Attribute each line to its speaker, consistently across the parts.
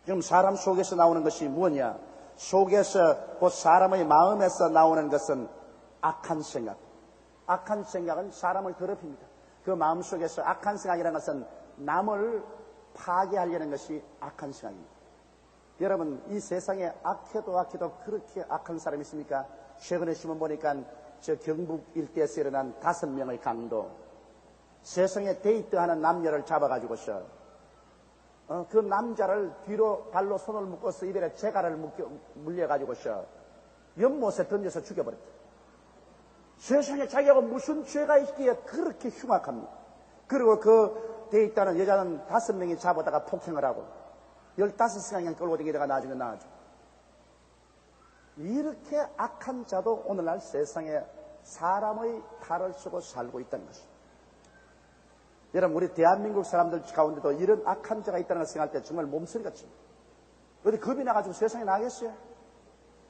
Speaker 1: 지금 사람 속에서 나오는 것이 무엇이냐? 속에서 곧 사람의 마음에서 나오는 것은 악한 생각. 악한 생각은 사람을 더럽힙니다. 그 마음속에서 악한 생각이라는 것은 남을 파괴하려는 것이 악한 생각입니다. 여러분, 이 세상에 악해도 그렇게 악한 사람이 있습니까? 최근에 신문 보니까 저 경북 일대에서 일어난 5명의 강도, 세상에 데이트하는 남녀를 잡아가지고서 그 남자를 뒤로 발로 손을 묶어서 입에 재갈을 물려가지고서 연못에 던져서 죽여버렸다. 세상에 자기하고 무슨 죄가 있기에 그렇게 흉악합니다. 그리고 그 데이트하는 여자는 5명이 잡아다가 폭행을 하고 15시간 끌고 다니다가 나중에 나와줘. 이렇게 악한 자도 오늘날 세상에 사람의 탈을 쓰고 살고 있다는 것입니다. 여러분, 우리 대한민국 사람들 가운데도 이런 악한 자가 있다는 걸 생각할 때 정말 몸서리가 칩니다. 어디 겁이 나가지고 세상에 나가겠어요?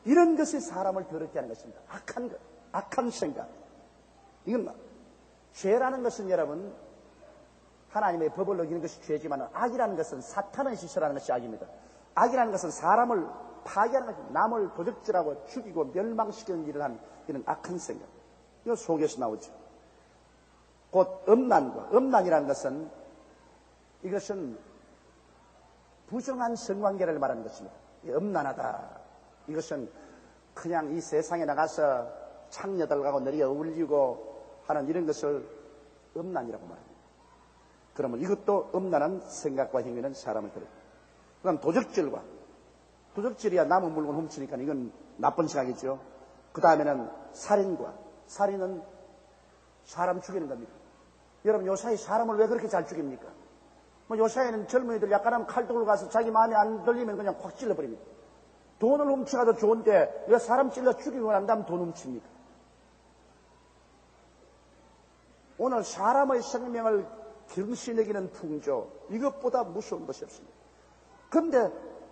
Speaker 1: 이런 것이 사람을 더럽게 하는 것입니다. 악한 것, 악한 생각. 이건 죄라는 것은 여러분, 하나님의 법을 어기는 것이 죄지만 악이라는 것은 사탄의 시설하는 것이 악입니다. 악이라는 것은 사람을 파괴하는 것입니다. 남을 도적질하고 죽이고 멸망시키는 일을 하는 이런 악한 생각. 이거 속에서 나오죠. 곧 음란이라는 것은 이것은 부정한 성관계를 말하는 것입니다. 음란하다. 이것은 그냥 이 세상에 나가서 창녀들하고 너리 어울리고 하는 이런 것을 음란이라고 말합니다. 그러면 이것도 음란한 생각과 행위는 사람을 그래요. 그다음 도적질이야 남의 물건 훔치니까 이건 나쁜 생각이죠. 그 다음에는 살인은 사람 죽이는 겁니다. 여러분, 요사이 사람을 왜 그렇게 잘 죽입니까? 요사이는 젊은이들 약간하면 칼 들고 가서 자기 마음에 안 들리면 그냥 확 찔러버립니다. 돈을 훔쳐가도 좋은데 왜 사람 찔러 죽이고 난 다음 돈 훔칩니까? 오늘 사람의 생명을 경신여기는 풍조, 이것보다 무서운 것이 없습니다. 그런데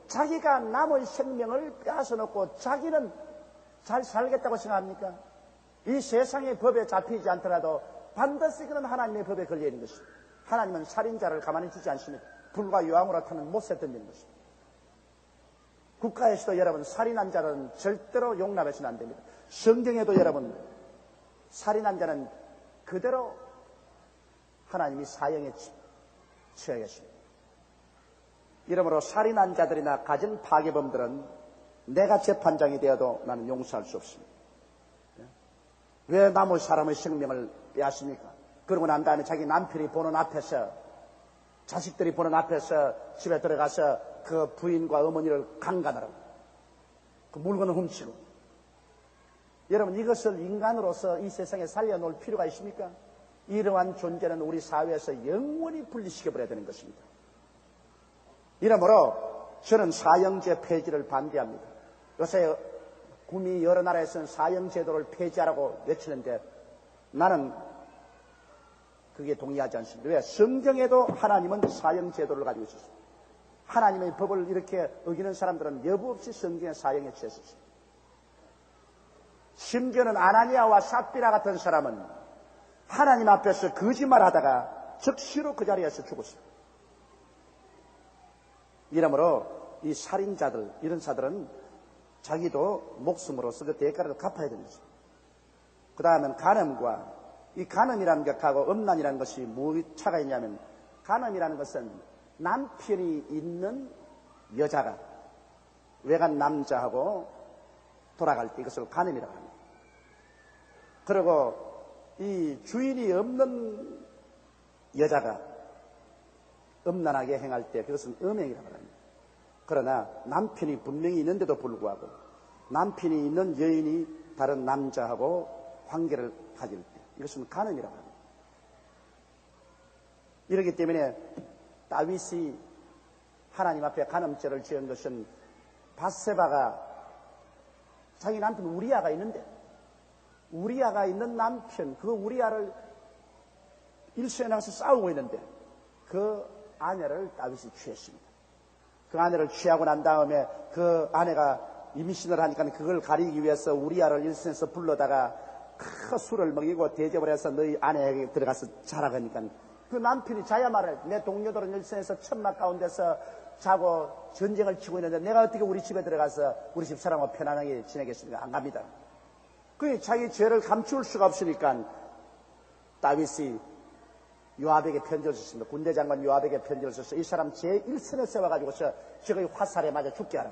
Speaker 1: 자기가 남의 생명을 빼앗아놓고 자기는 잘 살겠다고 생각합니까? 이 세상의 법에 잡히지 않더라도 반드시 그런 하나님의 법에 걸려 있는 것입니다. 하나님은 살인자를 가만히 두지 않습니다. 불과 유황으로 타는 못에 던지는 것입니다. 국가에서도 여러분, 살인한 자는 절대로 용납해서는 안 됩니다. 성경에도 여러분, 살인한 자는 그대로 하나님이 사형에 처하겠습니다. 이러므로 살인한 자들이나 가정 파괴범들은 내가 재판장이 되어도 나는 용서할 수 없습니다. 왜 남의 사람의 생명을 빼앗습니까? 그러고 난 다음에 자기 남편이 보는 앞에서, 자식들이 보는 앞에서 집에 들어가서 그 부인과 어머니를 강간하라고, 그 물건을 훔치고. 여러분, 이것을 인간으로서 이 세상에 살려놓을 필요가 있습니까? 이러한 존재는 우리 사회에서 영원히 분리시켜버려야 되는 것입니다. 이러므로 저는 사형제 폐지를 반대합니다. 요새 구미 여러 나라에서는 사형제도를 폐지하라고 외치는데 나는 그게 동의하지 않습니다. 왜? 성경에도 하나님은 사형제도를 가지고 있었습니다. 하나님의 법을 이렇게 어기는 사람들은 여부 없이 성경의 사형에 처했습니다. 심지어는 아나니아와 삽비라 같은 사람은 하나님 앞에서 거짓말하다가 즉시로 그 자리에서 죽었습니다. 이러므로 이 살인자들, 이런 자들은 자기도 목숨으로서 그 대가를 갚아야 되는 것입니다. 그 다음은 간음과, 이 간음이라는 것하고 음란이라는 것이 무엇 차가 있냐면, 간음이라는 것은 남편이 있는 여자가 외간 남자하고 돌아갈 때 이것을 간음이라고 합니다. 그리고 이 주인이 없는 여자가 음란하게 행할 때 그것은 음행이라고 합니다. 그러나 남편이 분명히 있는데도 불구하고 남편이 있는 여인이 다른 남자하고 관계를 가질 때 이것은 간음이라고 합니다. 이렇기 때문에 다윗이 하나님 앞에 간음죄를 지은 것은 밧세바가 자기 남편 우리아가 있는데 우리아가 있는 남편, 그 우리아를 일수에 나가서 싸우고 있는데 그 아내를 다윗이 취했습니다. 그 아내를 취하고 난 다음에 그 아내가 임신을 하니까 그걸 가리기 위해서 우리아를 일선에서 불러다가 큰 술을 먹이고 대접을 해서 너희 아내에게 들어가서 자라가니까 그 남편이 자야 말을 내 동료들은 일선에서 천막 가운데서 자고 전쟁을 치고 있는데 내가 어떻게 우리 집에 들어가서 우리 집 사람하고 편안하게 지내겠습니까? 안 갑니다. 그 자기 죄를 감출 수가 없으니까 다윗이 요압에게 편지를 썼습니다. 군대 장관 요압에게 편지를 써서 이 사람 제1선에 세워가지고서 저의 화살에 맞아 죽게 하라.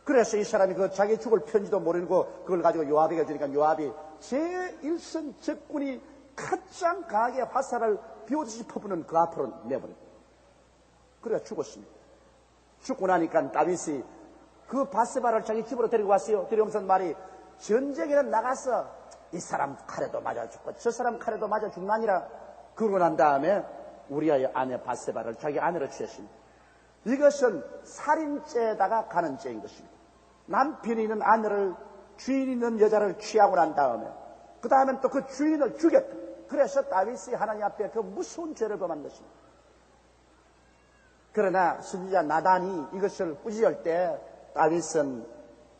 Speaker 1: 그래서 이 사람이 그 자기 죽을 편지도 모르고 그걸 가지고 요압에게 주니까 요압이 제1선 적군이 가장 강하게 화살을 비오듯이 퍼부는 그 앞으로 내버립니다. 그래서 죽었습니다. 죽고 나니까 다윗이 그 바세바를 자기 집으로 데리고 왔어요. 데려오면서 말이 전쟁에는 나가서 이 사람 칼에도 맞아 죽고 저 사람 칼에도 맞아 죽나니라. 그러고 난 다음에 우리아의 아내 바세바를 자기 아내로 취했습니다. 이것은 살인죄에다가 가는 죄인 것입니다. 남편이 있는 아내를 주인 있는 여자를 취하고 난 다음에 그 다음엔 또 그 주인을 죽였다. 그래서 다윗이 하나님 앞에 그 무서운 죄를 범한 것입니다. 그러나 선지자 나단이 이것을 꾸짖을 때 다윗은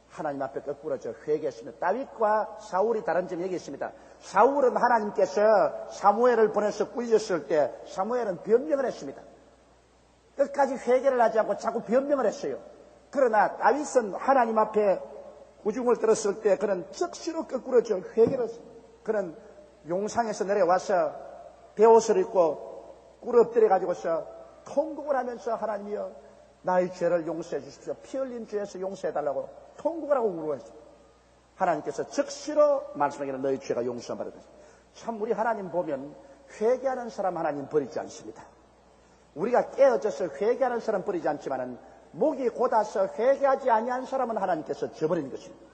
Speaker 1: 하나님 앞에 거꾸로 회개했습니다. 다윗과 사울이 다른 점이 여기 있습니다. 사울은 하나님께서 사무엘을 보내서 꾸짖었을 때 사무엘은 변명을 했습니다. 끝까지 회개를 하지 않고 자꾸 변명을 했어요. 그러나 다윗은 하나님 앞에 구중을 들었을 때 그는 즉시로 거꾸로 회개를 했습니다. 그는 용상에서 내려와서 베옷을 입고 꿇어 엎드려가지고서 통곡을 하면서 하나님이여 나의 죄를 용서해 주십시오. 피 흘린 죄에서 용서해달라고 통곡을 하고 울어했습니다. 하나님께서 즉시로 말씀하기를 너희 죄가 용서받았다. 참 우리 하나님 보면 회개하는 사람 하나님 버리지 않습니다. 우리가 깨어져서 회개하는 사람 버리지 않지만은 목이 곧아서 회개하지 아니한 사람은 하나님께서 저버리는 것입니다.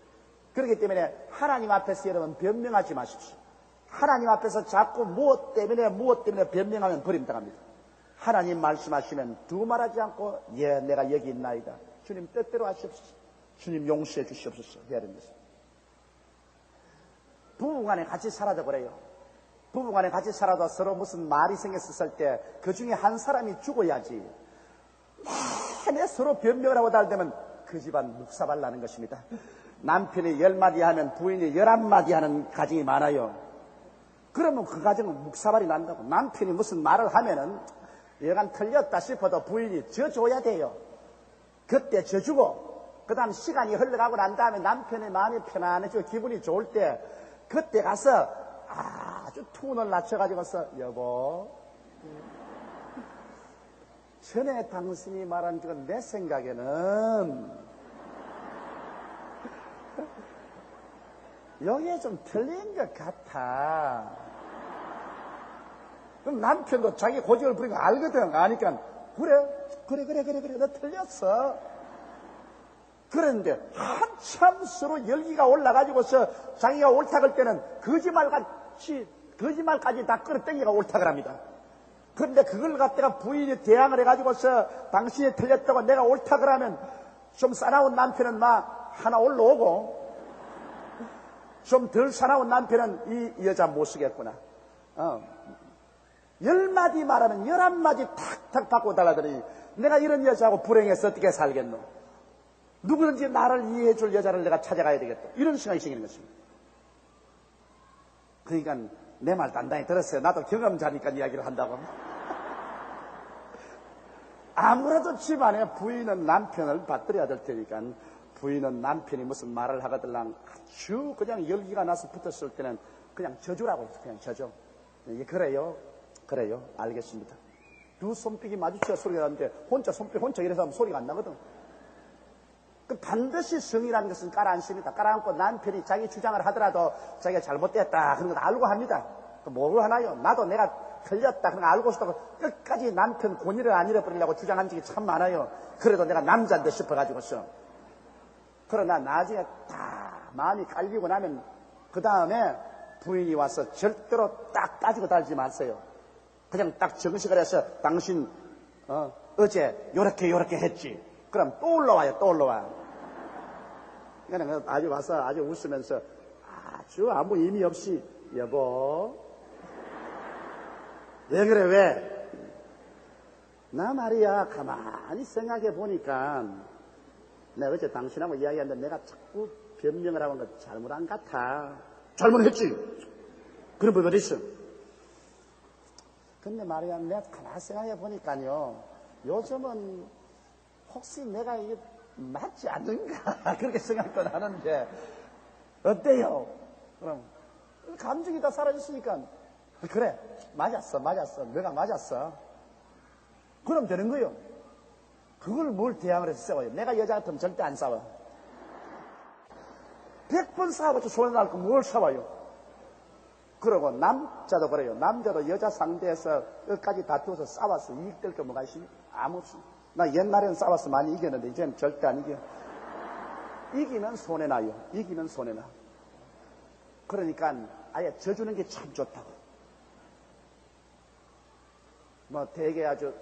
Speaker 1: 그렇기 때문에 하나님 앞에서 여러분 변명하지 마십시오. 하나님 앞에서 자꾸 무엇 때문에 변명하면 버림당합니다. 하나님 말씀하시면 두말하지 않고 예 내가 여기 있나이다. 주님 뜻대로 하시옵소서. 주님 용서해 주시옵소서 해야 됩니다. 부부간에 같이 살아도 그래요. 부부간에 같이 살아도 서로 무슨 말이 생겼을 때 그 중에 한 사람이 죽어야지. 내내 서로 변명을 하고 달되면 그 집안 묵사발 나는 것입니다. 남편이 10마디 하면 부인이 11마디 하는 가정이 많아요. 그러면 그 가정은 묵사발이 난다고. 남편이 무슨 말을 하면은 얘가 틀렸다 싶어도 부인이 져줘야 돼요. 그때 져주고 그 다음 시간이 흘러가고 난 다음에 남편의 마음이 편안해지고 기분이 좋을 때 그때 가서 아주 톤을 낮춰가지고서 여보 전에 당신이 말한 그건 내 생각에는 여기에 좀 틀린 것 같아. 그럼 남편도 자기 고집을 부리는 거 알거든. 아니까 그래 너 틀렸어. 그런데 한참 서로 열기가 올라가지고서 자기가 옳다 그럴 때는 거짓말까지 다 끌어당기가 옳다 그럽니다. 그런데 그걸 갖다가 부인이 대항을 해가지고서 당신이 틀렸다고 내가 옳다 그러면 좀 싸나운 남편은 막 하나 올라오고 좀 덜 싸나운 남편은 이 여자 못 쓰겠구나. 10마디 말하면 11마디 탁탁 받고 달라더니 내가 이런 여자하고 불행해서 어떻게 살겠노? 누구든지 나를 이해해 줄 여자를 내가 찾아가야 되겠다. 이런 생각이 생기는 것입니다. 그러니까 내 말 단단히 들었어요. 나도 경험자니까 이야기를 한다고. 아무래도 집안에 부인은 남편을 받들여야 될 테니까 부인은 남편이 무슨 말을 하거들랑 아주 그냥 열기가 나서 붙었을 때는 그냥 져주라고 해서 그냥 져줘. 그래요. 알겠습니다. 두 손뼉이 마주쳐야 소리가 나는데 혼자 이래서 하면 소리가 안 나거든. 반드시 성이라는 것은 깔아앉습니다. 깔아앉고 남편이 자기 주장을 하더라도 자기가 잘못됐다 그런 건 알고 합니다. 뭐로 하나요? 나도 내가 틀렸다 그런 거 알고서도 끝까지 남편 권위를 안 잃어버리려고 주장한 적이 참 많아요. 그래도 내가 남자인데 싶어가지고서. 그러나 나중에 다 마음이 깔리고 나면 그 다음에 부인이 와서 절대로 딱 따지고 달지 마세요. 그냥 딱 정식을 해서 당신 어제 요렇게 했지. 그럼 또 올라와요. 그냥 아주 와서 아주 웃으면서 아주 아무 의미 없이 여보 왜 그래 왜? 나 말이야 가만히 생각해 보니까 내가 어제 당신하고 이야기하는데 내가 자꾸 변명을 하고 한 거 잘못한 것 같아. 잘못했지. 그런 부분이 있어. 근데 말이야 내가 가만히 생각해 보니까요 요즘은 혹시 내가 이게 맞지 않는가 그렇게 생각도 하는데 어때요? 그럼 감정이 다 사라졌으니까 그래 맞았어 내가 맞았어 그럼 되는 거요. 그걸 뭘 대항을 해서 싸워요. 내가 여자 같으면 절대 안 싸워. 100번 싸워도 소리 날 거 뭘 싸워요. 그러고 남자도 그래요. 남자도 여자 상대에서 끝까지 다투어서 싸워서 이익될 게 뭐가 있습니까? 아무 없습니다. 나 옛날에는 싸워서 많이 이겼는데 이제는 절대 안 이겨. 이기면 손해나요. 이기면 손해나. 그러니까 아예 져주는 게 참 좋다고. 뭐 되게 아주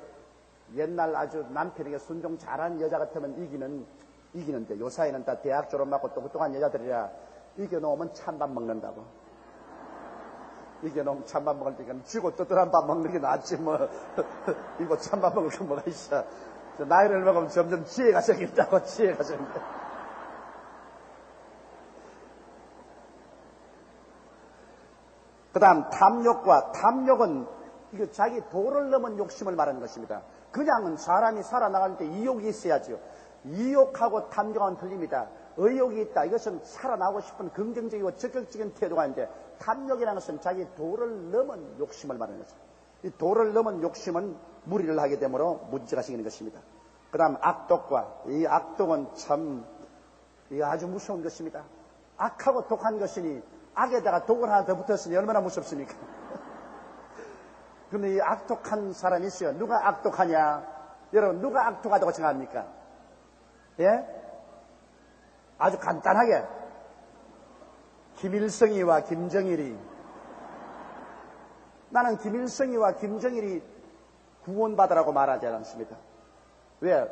Speaker 1: 옛날 아주 남편에게 순종 잘한 여자 같으면 이기는데 요사이는 다 대학 졸업하고 똑똑한 여자들이라 이겨놓으면 찬밥 먹는다고. 이겨놓으면 찬밥 먹을 때니까 쥐고 뜯어난 밥 먹는 게 낫지 뭐. 이거 찬밥 먹을 거 뭐가 있어. 나이를 먹으면 점점 지혜가 생긴다고. 지혜가 생긴다. 그 다음 탐욕은 이거 자기 도를 넘은 욕심을 말하는 것입니다. 그냥은 사람이 살아나갈 때 이욕이 있어야죠. 이욕하고 탐욕은 틀립니다. 의욕이 있다. 이것은 살아나고 싶은 긍정적이고 적극적인 태도가 있는데 탐욕이라는 것은 자기 도를 넘은 욕심을 말하는 것입니다. 이 도를 넘은 욕심은 무리를 하게 되므로 문제가 생기는 것입니다. 그 다음 이 악독은 참 아주 무서운 것입니다. 악하고 독한 것이니 악에다가 독을 하나 더 붙었으니 얼마나 무섭습니까? 그런데 이 악독한 사람이 있어요. 누가 악독하냐? 여러분 누가 악독하다고 생각합니까? 예? 아주 간단하게 김일성이와 김정일이 나는 김일성이와 김정일이 구원받으라고 말하지 않습니다. 왜?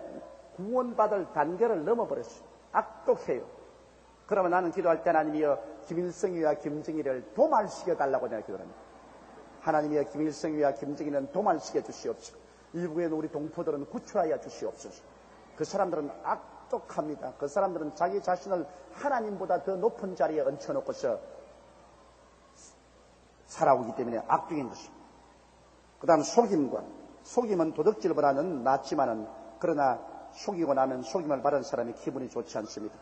Speaker 1: 구원받을 단계를 넘어버렸어요. 악독해요. 그러면 나는 기도할 때 하나님이여 김일성이와 김정일을 도말시켜달라고 내가 기도합니다. 하나님이여 김일성이와 김정일은 도말시켜 주시옵소서. 이후에는 우리 동포들은 구출하여 주시옵소서. 그 사람들은 악독합니다. 그 사람들은 자기 자신을 하나님보다 더 높은 자리에 얹혀놓고서 살아오기 때문에 악독인 것입니다. 그 다음 속임은 도둑질보다는 낫지만은 그러나 속이고 나면 속임을 받은 사람이 기분이 좋지 않습니다.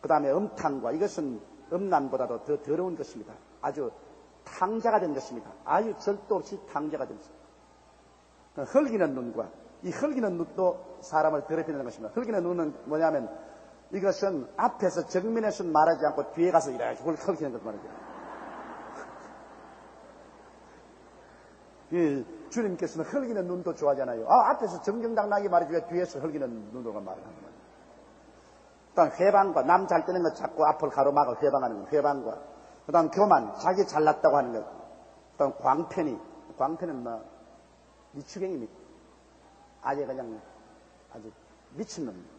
Speaker 1: 그 다음에 음탕과 이것은 음란보다도 더 더러운 것입니다. 아주 탕자가 된 것입니다. 아주 절도 없이 탕자가 된 것입니다. 흘기는 눈과 이 흘기는 눈도 사람을 더럽히는 것입니다. 흘기는 눈은 뭐냐면 이것은 앞에서 정면에서 말하지 않고 뒤에 가서 이렇게 흘기는 것 말이죠. 주님께서는 흘기는 눈도 좋아하잖아요. 앞에서 정정당당하게 말하지 왜 뒤에서 흘기는 눈으로 말을 하는 거예요. 일단 회방과 남 잘 되는 거 자꾸 앞을 가로막아 회방하는 거, 회방과 그 다음 교만, 자기 잘났다고 하는 것, 그 다음 광편은 뭐 미추경입니다. 아주 그냥 아주 미친놈입니다.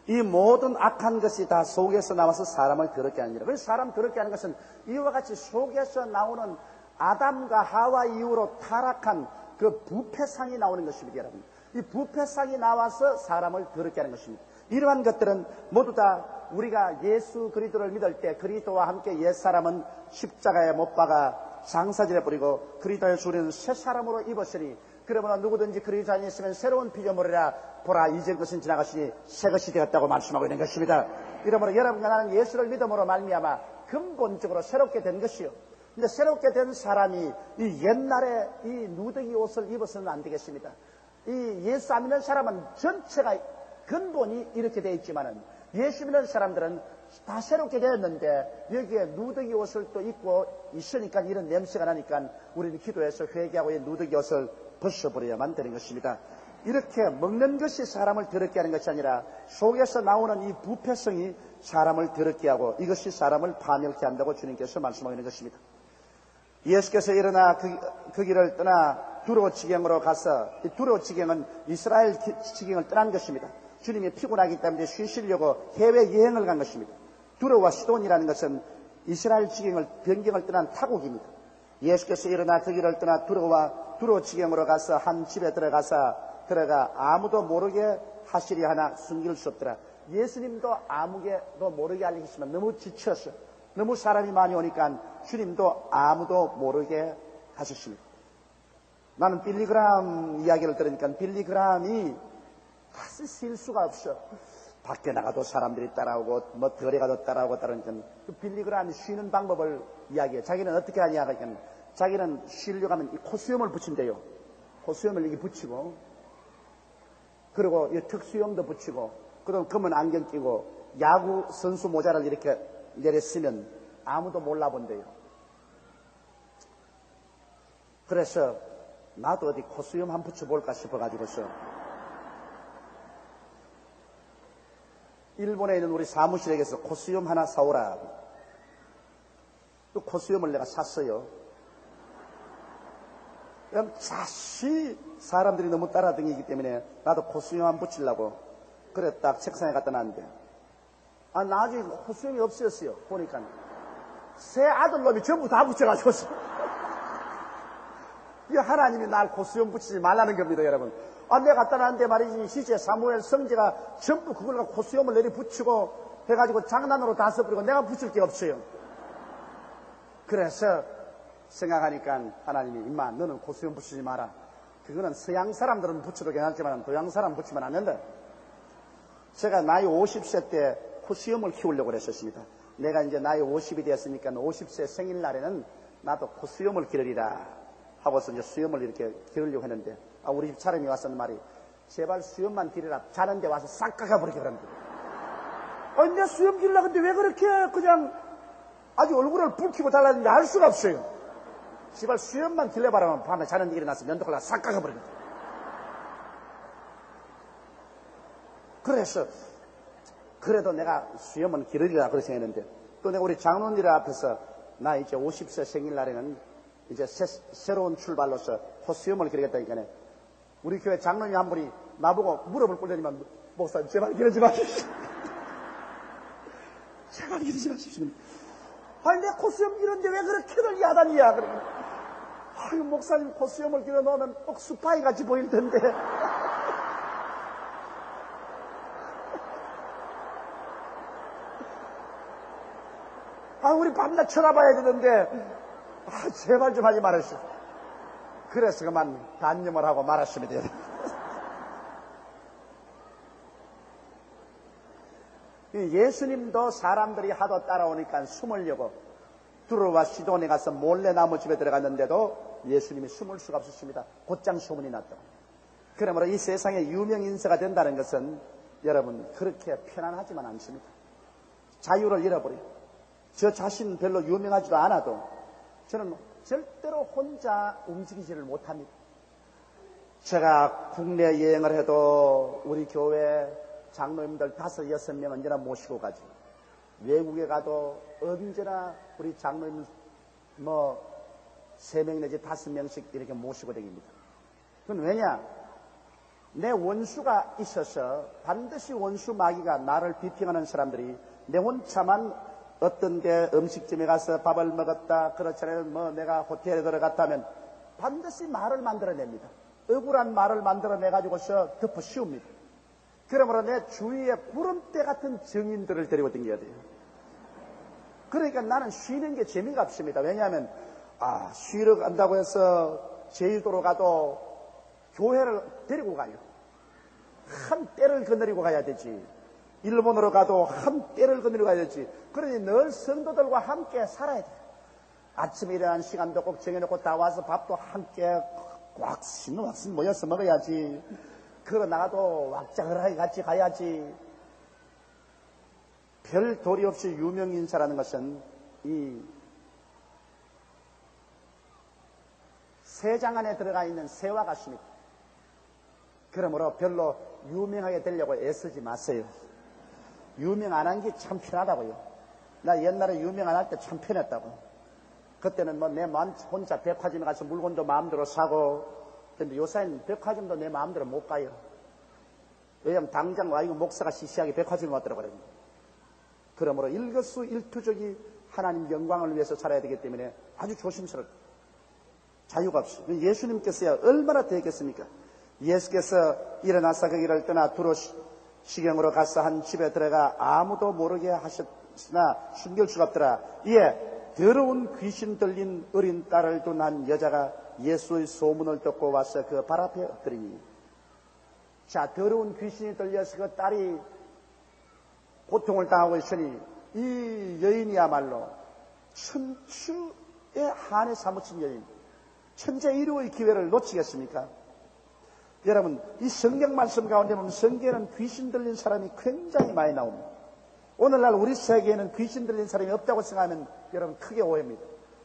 Speaker 1: 이 모든 악한 것이 다 속에서 나와서 사람을 더럽게 하느니라. 그래서 사람 더럽게 하는 것은 이와 같이 속에서 나오는 아담과 하와 이후로 타락한 그 부패상이 나오는 것입니다, 여러분. 이 부패상이 나와서 사람을 더럽게 하는 것입니다. 이러한 것들은 모두 다 우리가 예수 그리스도를 믿을 때 그리스도와 함께 옛사람은 십자가에 못 박아 장사질해 버리고 그리스도의 주는 새 사람으로 입었으니 그러므로 누구든지 그리스도 안에 있으면 새로운 피조물이라 보라 이전 것은 지나갔으니 새 것이 되었다고 말씀하고 있는 것입니다. 이러므로 여러분과 나는 예수를 믿음으로 말미암아 근본적으로 새롭게 된 것이요. 근데 새롭게 된 사람이 이 옛날에 이 누더기 옷을 입어서는 안 되겠습니다. 이 예수 안 믿는 사람은 전체가 근본이 이렇게 되어 있지만은 예수 믿는 사람들은 다 새롭게 되었는데 여기에 누더기 옷을 또 입고 있으니까 이런 냄새가 나니까 우리는 기도해서 회개하고 이 누더기 옷을 벗어버려야만 되는 것입니다. 이렇게 먹는 것이 사람을 더럽게 하는 것이 아니라 속에서 나오는 이 부패성이 사람을 더럽게 하고 이것이 사람을 파멸케 한다고 주님께서 말씀하고 있는 것입니다. 예수께서 일어나 그 길을 떠나 두로 지경으로 가서 이 두로 지경은 이스라엘 지경을 떠난 것입니다. 주님이 피곤하기 때문에 쉬시려고 해외여행을 간 것입니다. 두로와 시돈이라는 것은 이스라엘 지경을 변경을 떠난 타국입니다. 예수께서 일어나 그 길을 떠나 두로 지경으로 가서 한 집에 들어가 아무도 모르게 하시리 하나 숨길 수 없더라. 예수님도 아무도 모르게 하시면 너무 지쳐서 너무 사람이 많이 오니까 주님도 아무도 모르게 하셨습니다. 나는 빌리그람 이야기를 들으니까 빌리그람이 사실 실수가 없어. 밖에 나가도 사람들이 따라오고 뭐 덜에 가도 따라오고 따르니까 그 빌리그람이 쉬는 방법을 이야기해. 자기는 어떻게 하냐 하니까 자기는 쉬려고 하면 이 코수염을 붙인대요. 코수염을 이렇게 붙이고 그리고 이 특수염도 붙이고 그다음 검은 안경 끼고 야구 선수 모자를 이렇게 내려 쓰면 아무도 몰라본대요. 그래서 나도 어디 코수염 한 붙여볼까 싶어가지고서 일본에 있는 우리 사무실에게서 코수염 하나 사오라. 또 코수염을 내가 샀어요. 그럼 자시 사람들이 너무 따라다니기 때문에 나도 코수염 한 붙이려고 그래 딱 책상에 갖다 놨는데 나중에 코수염이 없었어요. 보니까 새 아들놈이 전부 다 붙여가지고서 이 하나님이 날 코수염 붙이지 말라는 겁니다, 여러분. 내가 갖다 놨는데 말이지 시제 사무엘 성제가 전부 그걸 갖고 코수염을 내리 붙이고 해가지고 장난으로 다 써버리고 내가 붙일 게 없어요. 그래서 생각하니까 하나님이 임마 너는 코수염 붙이지 마라. 그거는 서양 사람들은 붙여도 괜찮지만 동양 사람 붙이면 안 된다. 제가 나이 50세 때 코수염을 키우려고 그랬었습니다. 내가 이제 나이 50이 되었으니까 50세 생일날에는 나도 코수염을 기르리라 하고서 이제 수염을 이렇게 기르려고 했는데 우리 집 사람이 왔었는 말이 제발 수염만 기르라. 자는데 와서 싹 깎아버리게 그럽니다. 내 수염 기르려고 근데 왜 그렇게 그냥 아주 얼굴을 붉히고 달라는데 할 수가 없어요. 제발 수염만 길러봐라면 밤에 자는데 일어나서 면도칼로 싹 깎아버립니다. 그래서 그래도 내가 수염은 기르리라 그렇게 생각했는데 또 내가 우리 장로님들 앞에서 나 이제 50세 생일날에는 이제 새로운 출발로서 코수염을 기르겠다니까 우리 교회 장로님 한 분이 나보고 무릎을 꿇더니만 목사님 제발 기르지 마십시오. 제발 기르지 마십시오. 내 코수염 기르는데 왜 그렇게들 야단이야. 그러면 목사님 코수염을 기르 놓으면 꼭 스파이 같이 보일 텐데. 우리 밤낮 쳐다봐야 되는데 제발 좀 하지 말았어. 그래서 그만 단념을 하고 말았습니다. 예수님도 사람들이 하도 따라오니까 숨으려고 두로와 시돈에 가서 몰래 나무집에 들어갔는데도 예수님이 숨을 수가 없었습니다. 곧장 소문이 났다고. 그러므로 이 세상에 유명 인사가 된다는 것은 여러분 그렇게 편안하지만 않습니다. 자유를 잃어버려요. 저 자신 별로 유명하지도 않아도 저는 절대로 혼자 움직이지를 못합니다. 제가 국내 여행을 해도 우리 교회 장로님들 5, 6명 언제나 모시고 가지. 외국에 가도 언제나 우리 장로님 3명 내지 5명씩 이렇게 모시고 다닙니다. 그건 왜냐? 내 원수가 있어서 반드시 원수 마귀가 나를 비평하는 사람들이 내 혼자만 어떤 데 음식점에 가서 밥을 먹었다 그렇잖아요. 내가 호텔에 들어갔다면 반드시 말을 만들어냅니다. 억울한 말을 만들어내가지고서 덮어 씌웁니다. 그러므로 내 주위에 구름대 같은 증인들을 데리고 다녀야 돼요. 그러니까 나는 쉬는 게 재미가 없습니다. 왜냐하면 쉬러 간다고 해서 제주도로 가도 교회를 데리고 가요. 한 때를 거느리고 가야 되지. 일본으로 가도 한 때를 거느리고 가야 되지. 그러니 늘 성도들과 함께 살아야 돼. 아침에 일어나는 시간도 꼭 정해놓고 다 와서 밥도 함께 왁신 모여서 먹어야지. 그러 나가도 왁자그라하게 같이 가야지. 별 도리 없이 유명인사라는 것은 이 새장 안에 들어가 있는 새와 같습니다. 그러므로 별로 유명하게 되려고 애쓰지 마세요. 유명 안 한 게 참 편하다고요. 나 옛날에 유명 안 할 때 참 편했다고. 그때는 내 혼자 백화점에 가서 물건도 마음대로 사고, 근데 요새는 백화점도 내 마음대로 못 가요. 왜냐면 당장 이거 목사가 시시하게 백화점에 왔더라고요. 그러므로 일거수일투족이 하나님 영광을 위해서 살아야 되기 때문에 아주 조심스럽게 자유가 없이. 예수님께서야 얼마나 되겠습니까? 예수께서 일어나서 거기를 떠나 두로 시경으로 가서 한 집에 들어가 아무도 모르게 하셨으나 숨길 수가 없더라. 이에 더러운 귀신 들린 어린 딸을 둔 한 여자가 예수의 소문을 듣고 와서 그 발 앞에 엎드리니, 자, 더러운 귀신이 들려서 그 딸이 고통을 당하고 있으니 이 여인이야말로 천추의 한에 사무친 여인, 천재 1호의 기회를 놓치겠습니까? 여러분, 이 성경 말씀 가운데 보면 성경에는 귀신 들린 사람이 굉장히 많이 나옵니다. 오늘날 우리 세계에는 귀신 들린 사람이 없다고 생각하면 여러분 크게 오해입니다.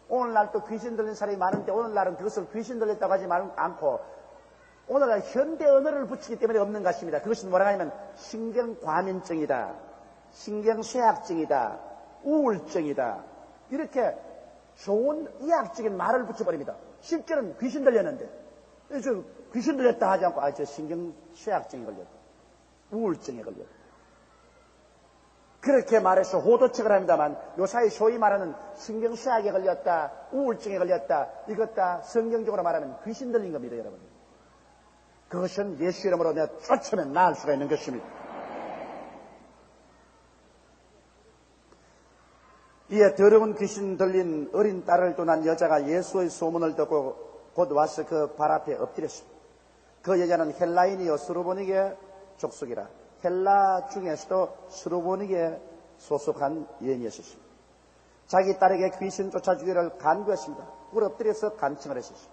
Speaker 1: 오늘날 또 귀신 들린 사람이 많은데 오늘날은 그것을 귀신 들렸다고 하지 않고 오늘날 현대 언어를 붙이기 때문에 없는 것입니다. 그것은 뭐라 하냐면 신경과민증이다, 신경쇠약증이다, 우울증이다, 이렇게 좋은 의학적인 말을 붙여버립니다. 실제는 귀신 들렸는데 저 귀신 들렸다 하지 않고 저 신경쇠약증이 걸렸다, 우울증에 걸렸다, 그렇게 말해서 호도책을 합니다만 요사이 소위 말하는 신경쇠약에 걸렸다, 우울증에 걸렸다, 이것 다 성경적으로 말하면 귀신 들린 겁니다. 여러분, 그것은 예수 이름으로 내가 쫓으면 나을 수가 있는 것입니다. 이에 더러운 귀신 들린 어린 딸을 둔한 여자가 예수의 소문을 듣고 곧 와서 그 발 앞에 엎드렸습니다. 그 여자는 헬라인이요 스로보닉의 족속이라 헬라 중에서도 스로보닉에 소속한 여인이었습니다. 자기 딸에게 귀신 쫓아주기를 간구했습니다. 꿇어 엎드려서 간청을 했습니다.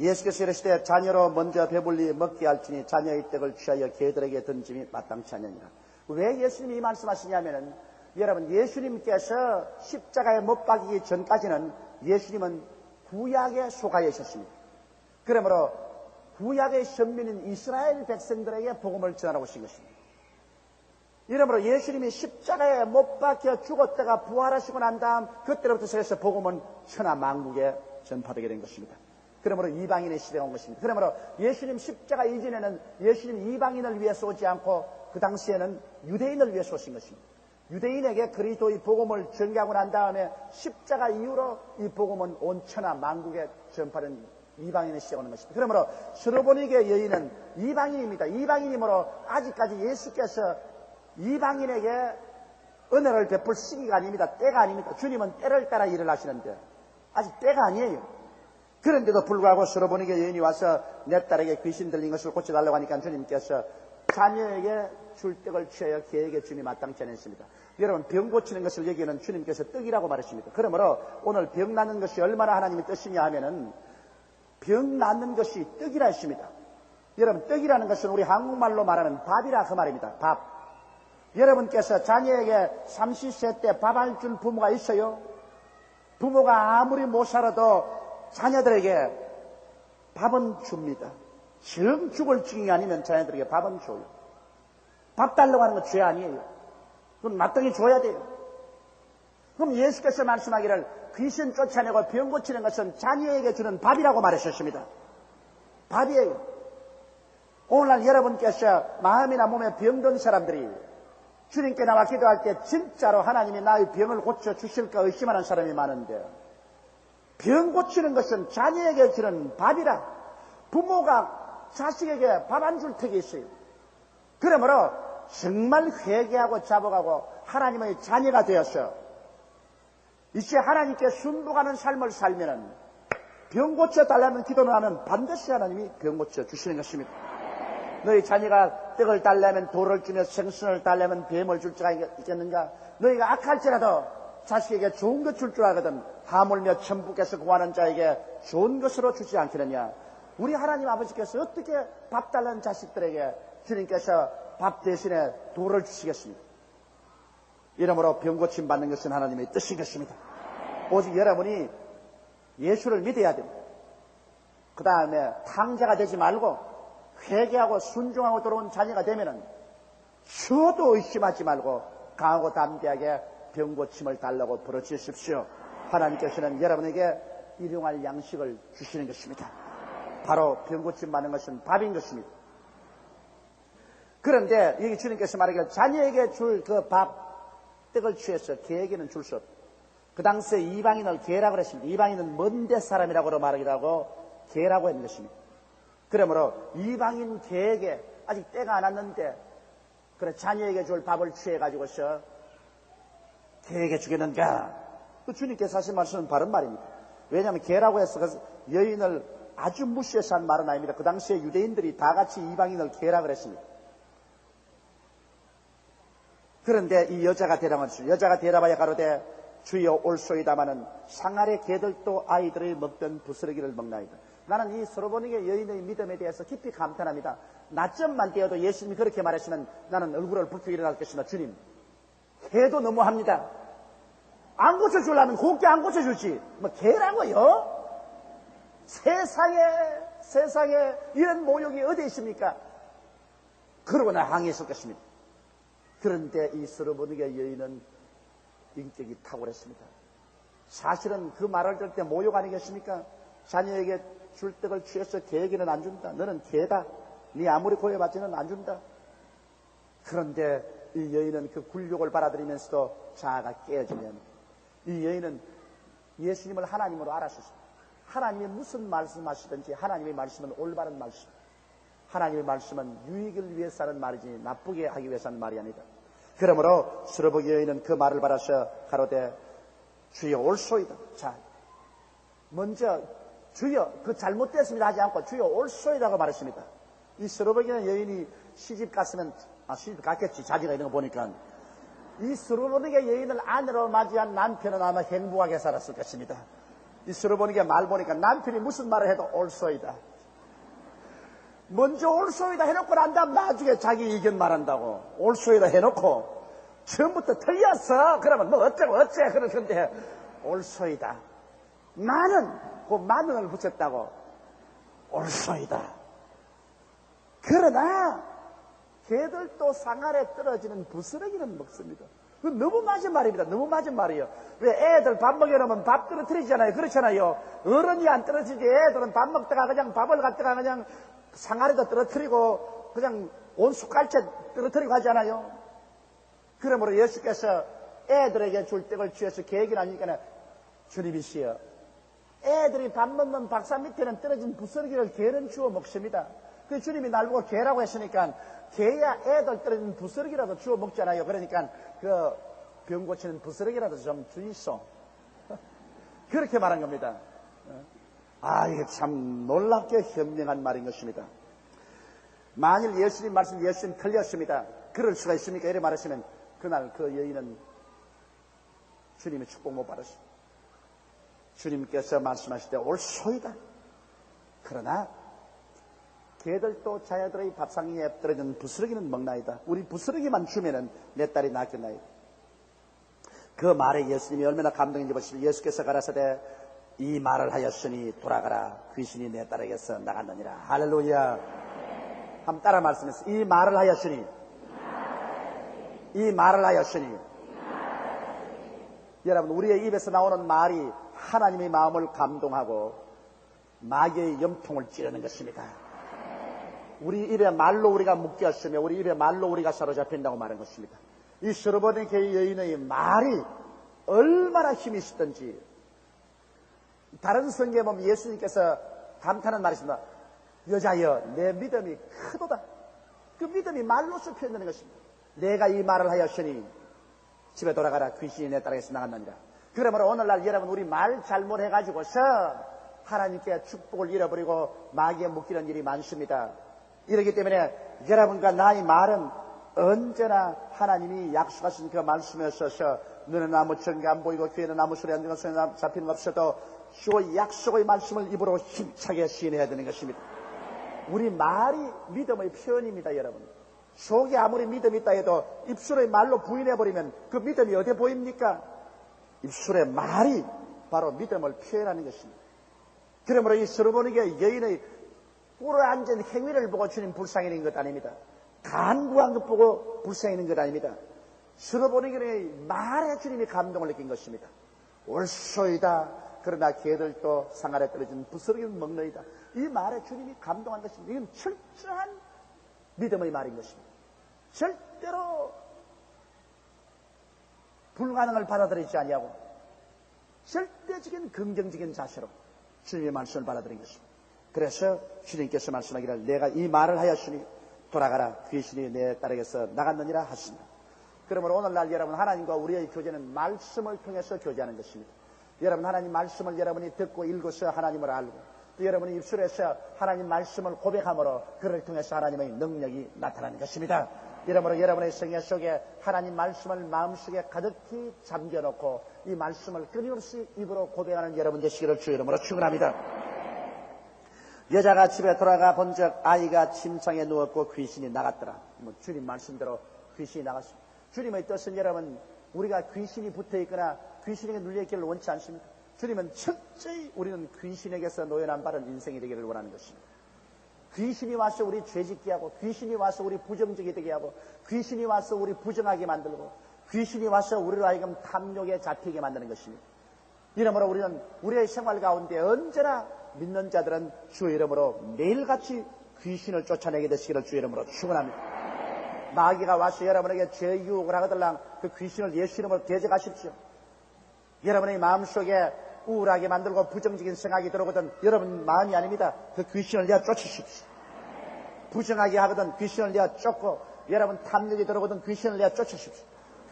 Speaker 1: 예수께서 이르시되 자녀로 먼저 배불리 먹게 할지니 자녀의 떡을 취하여 개들에게 던짐이 마땅치 않느니라. 왜 예수님이 이 말씀하시냐면은 여러분, 예수님께서 십자가에 못 박이기 전까지는 예수님은 구약에 속하여 있었습니다. 그러므로 구약의 선민인 이스라엘 백성들에게 복음을 전하고 오신 것입니다. 이러므로 예수님이 십자가에 못 박혀 죽었다가 부활하시고 난 다음 그때로부터 시작해서 복음은 천하 만국에 전파되게 된 것입니다. 그러므로 이방인의 시대가 온 것입니다. 그러므로 예수님 십자가 이전에는 예수님 이방인을 위해서 오지 않고 그 당시에는 유대인을 위해서 오신 것입니다. 유대인에게 그리스도의 복음을 전개하고 난 다음에 십자가 이후로 이 복음은 온 천하 만국에 전파된 이방인의 시대가 오는 것입니다. 그러므로 스로보닉의 여인은 이방인입니다. 이방인이므로 아직까지 예수께서 이방인에게 은혜를 베풀 시기가 아닙니다. 때가 아닙니다. 주님은 때를 따라 일을 하시는데 아직 때가 아니에요. 그런데도 불구하고 스로보닉의 여인이 와서 내 딸에게 귀신 들린 것을 고쳐달라고 하니까 주님께서 자녀에게 줄 떡을 취하여 개에게 줌이 마땅치 않았습니다. 여러분, 병 고치는 것을 여기는 주님께서 떡이라고 말했습니다. 그러므로 오늘 병 낫는 것이 얼마나 하나님의 뜻이냐 하면은 병 낫는 것이 떡이라 했습니다. 여러분, 떡이라는 것은 우리 한국말로 말하는 밥이라 그 말입니다. 밥. 여러분께서 자녀에게 삼시세 때 밥 안 준 부모가 있어요? 부모가 아무리 못 살아도 자녀들에게 밥은 줍니다. 정 죽을 지경이 아니면 자녀들에게 밥은 줘요. 밥 달라고 하는 건 죄 아니에요. 그건 마땅히 줘야 돼요. 그럼 예수께서 말씀하기를 귀신 쫓아내고 병 고치는 것은 자녀에게 주는 밥이라고 말하셨습니다. 밥이에요. 오늘날 여러분께서 마음이나 몸에 병든 사람들이 주님께 나와 기도할 때 진짜로 하나님이 나의 병을 고쳐주실까 의심하는 사람이 많은데 병 고치는 것은 자녀에게 주는 밥이라. 부모가 자식에게 밥 안 줄 턱이 있어요. 그러므로 정말 회개하고 자복하고 하나님의 자녀가 되어서 이제 하나님께 순복하는 삶을 살면은 병 고쳐달라는 기도를 하면 반드시 하나님이 병 고쳐주시는 것입니다. 너희 자녀가 떡을 달라면 돌을 주며 생선을 달라면 뱀을 줄 줄 있겠는가? 너희가 악할지라도 자식에게 좋은 것 줄 줄 알거든 하물며 천부께서 구하는 자에게 좋은 것으로 주지 않겠느냐? 우리 하나님 아버지께서 어떻게 밥 달라는 자식들에게 주님께서 밥 대신에 돌을 주시겠습니까? 이러므로 병 고침 받는 것은 하나님의 뜻인 것입니다. 오직 여러분이 예수를 믿어야 됩니다. 그 다음에 탕자가 되지 말고 회개하고 순종하고 들어온 자녀가 되면은 저도 의심하지 말고 강하고 담대하게 병 고침을 달라고 부르짖으십시오. 하나님께서는 여러분에게 일용할 양식을 주시는 것입니다. 바로 병 고침 받는 것은 밥인 것입니다. 그런데 여기 주님께서 말하기를 자녀에게 줄 그 밥 떡을 취해서 개에게는 줄 수 없다. 그 당시에 이방인을 개라고 그랬습니다. 이방인은 먼데 사람이라고 말하기도 하고 개라고 했는 것입니다. 그러므로 이방인 개에게 아직 때가 안 왔는데 그래 자녀에게 줄 밥을 취해가지고서 개에게 주겠는가? 그 주님께서 하신 말씀은 바른 말입니다. 왜냐하면 개라고 해서 그 여인을 아주 무시해서 한 말은 아닙니다. 그 당시에 유대인들이 다 같이 이방인을 개라 그랬습니다. 그런데 이 여자가 대답하죠. 여자가 대답하여 가로되 주여 올소이다마는 상아래 개들도 아이들을 먹던 부스러기를 먹나이다. 나는 이 스로보니게 여인의 믿음에 대해서 깊이 감탄합니다. 낮점만 되어도 예수님이 그렇게 말하시면 나는 얼굴을 붉히고 일어날 것이다. 주님, 개도 너무합니다. 안 고쳐주려면 곱게 안 고쳐주지. 뭐 개라고요? 세상에 이런 모욕이 어디 있습니까? 그러고나 항의했을 것입니다. 그런데 이 스로보니게 여인은 인격이 탁월했습니다. 사실은 그 말을 들 때 모욕 아니겠습니까? 자녀에게 줄 떡을 취해서 개에게는 안 준다. 너는 개다. 네 아무리 고여봤지는 안 준다. 그런데 이 여인은 그 굴욕을 받아들이면서도 자아가 깨어지면 이 여인은 예수님을 하나님으로 알았었습니다. 하나님이 무슨 말씀하시든지 하나님의 말씀은 올바른 말씀. 하나님의 말씀은 유익을 위해서 하는 말이지 나쁘게 하기 위해서 하는 말이 아니다. 그러므로 스로보니 여인은 그 말을 받아서 가로되 주여 올소이다. 자, 먼저 주여 그 잘못됐습니다 하지 않고 주여 올소이다고 말했습니다. 이 스로보니 여인이 시집 갔으면 시집 갔겠지. 자기가 이런 거 보니까 이 스로보니 여인을 아내로 맞이한 남편은 아마 행복하게 살았을 것입니다. 이 스로보니 말 보니까 남편이 무슨 말을 해도 올소이다. 먼저 올소이다 해놓고 난 다음 나중에 자기 의견 말한다고. 올소이다 해놓고 처음부터 틀렸어. 그러면 뭐 어쩌고 어째 그러는데 올소이다. 나는 그 만원을 붙였다고. 올소이다. 그러나 개들도 상아래 떨어지는 부스러기는 먹습니다. 그 너무 맞은 말입니다. 너무 맞은 말이에요. 왜 애들 밥 먹여놓으면 밥 떨어뜨리잖아요. 그렇잖아요. 어른이 안 떨어지지. 애들은 밥 먹다가 그냥 밥을 갖다가 그냥 상아래도 떨어뜨리고 그냥 온 숟갈째 떨어뜨리고 하잖아요. 그러므로 예수께서 애들에게 줄 떡을 취해서 개에게 하니까 주님이시여 애들이 밥 먹는 박사 밑에는 떨어진 부스러기를 개는 주워 먹습니다. 그 주님이 날 보고 개라고 했으니까 개야 애들 떨어진 부스러기라도 주워 먹잖아요. 그러니까 그 병 고치는 부스러기라도 좀 주이소. 그렇게 말한 겁니다. 이게 참 놀랍게 현명한 말인 것입니다. 만일 예수님 말씀 예수님 틀렸습니다. 그럴 수가 있습니까? 이렇게 말하시면 그날 그 여인은 주님의 축복 못 받았습니다. 주님께서 말씀하실 때 올소이다. 그러나 개들도 자녀들의 밥상 위에 떨어진 부스러기는 먹나이다. 우리 부스러기만 주면은 내 딸이 낫겠나이다. 그 말에 예수님이 얼마나 감동인지 보시면 예수께서 가라사대 이 말을 하였으니 돌아가라. 귀신이 내 딸에게서 나갔느니라. 할렐루야. 한번 따라 말씀했어요. 이 말을 하였으니. 이 말을 하였으니. 여러분 우리의 입에서 나오는 말이 하나님의 마음을 감동하고 마귀의 염통을 찌르는 것입니다. 우리 입에 말로 우리가 묶였으며 우리 입에 말로 우리가 사로잡힌다고 말한 것입니다. 이 스로보니 여인의 말이 얼마나 힘이 있었던지 다른 성경에 보면 예수님께서 감탄한 말이 있습니다. 여자여 내 믿음이 크도다. 그 믿음이 말로서 표현되는 것입니다. 내가 이 말을 하였으니 집에 돌아가라. 귀신이 내 딸에게서 나갔느니라. 그러므로 오늘날 여러분 우리 말 잘못해가지고서 하나님께 축복을 잃어버리고 마귀에 묶이는 일이 많습니다. 이렇기 때문에 여러분과 나의 말은 언제나 하나님이 약속하신 그 말씀에 있어서 눈에는 아무 증거 안 보이고 귀에는 아무 소리 안 들리고 손에 잡히는 것 없어도 주 약속의 말씀을 입으로 힘차게 시인해야 되는 것입니다. 우리 말이 믿음의 표현입니다. 여러분 속에 아무리 믿음이 있다 해도 입술의 말로 부인해버리면 그 믿음이 어디에 보입니까? 입술의 말이 바로 믿음을 표현하는 것입니다. 그러므로 이 스로보니 여인의 꿇어 앉은 행위를 보고 주님 불쌍해진 것 아닙니다. 간구한 것 보고 불쌍해진 것 아닙니다. 스로보니의 말에 주님이 감동을 느낀 것입니다. 올소이다. 그러나 개들도 상아래 떨어진 부스러기를 먹느이다. 이 말에 주님이 감동한 것입니다. 이건 철저한 믿음의 말인 것입니다. 절대로 불가능을 받아들이지 아니하고 절대적인 긍정적인 자세로 주님의 말씀을 받아들인 것입니다. 그래서 주님께서 말씀하기를 내가 이 말을 하였으니 돌아가라. 귀신이 내 딸에게서 나갔느니라 하십니다. 그러므로 오늘날 여러분 하나님과 우리의 교제는 말씀을 통해서 교제하는 것입니다. 여러분 하나님 말씀을 여러분이 듣고 읽어서 하나님을 알고 또 여러분이 입술에서 하나님 말씀을 고백함으로 그를 통해서 하나님의 능력이 나타나는 것입니다. 이러므로 여러분의 생애 속에 하나님 말씀을 마음속에 가득히 잠겨놓고 이 말씀을 끊임없이 입으로 고백하는 여러분 되시기를 주 이름으로 축원합니다. 여자가 집에 돌아가 본즉 아이가 침상에 누웠고 귀신이 나갔더라. 주님 말씀대로 귀신이 나갔습니다. 주님의 뜻은 여러분 우리가 귀신이 붙어있거나 귀신에게 눌려있기를 원치 않습니다. 주님은 철저히 우리는 귀신에게서 노연한 바른 인생이 되기를 원하는 것입니다. 귀신이 와서 우리 죄짓게 하고 귀신이 와서 우리 부정적이 되게 하고 귀신이 와서 우리 부정하게 만들고 귀신이 와서 우리로 하여금 탐욕에 잡히게 만드는 것입니다. 이러므로 우리는 우리의 생활 가운데 언제나 믿는 자들은 주 이름으로 매일같이 귀신을 쫓아내게 되시기를 주 이름으로 축원합니다. 마귀가 와서 여러분에게 죄 유혹을 하거들랑 그 귀신을 예수 이름으로 대적하십시오. 여러분의 마음속에 우울하게 만들고 부정적인 생각이 들어오거든 여러분 마음이 아닙니다. 그 귀신을 내어 쫓으십시오. 부정하게 하거든 귀신을 내어 쫓고 여러분 탐욕이 들어오거든 귀신을 내어 쫓으십시오.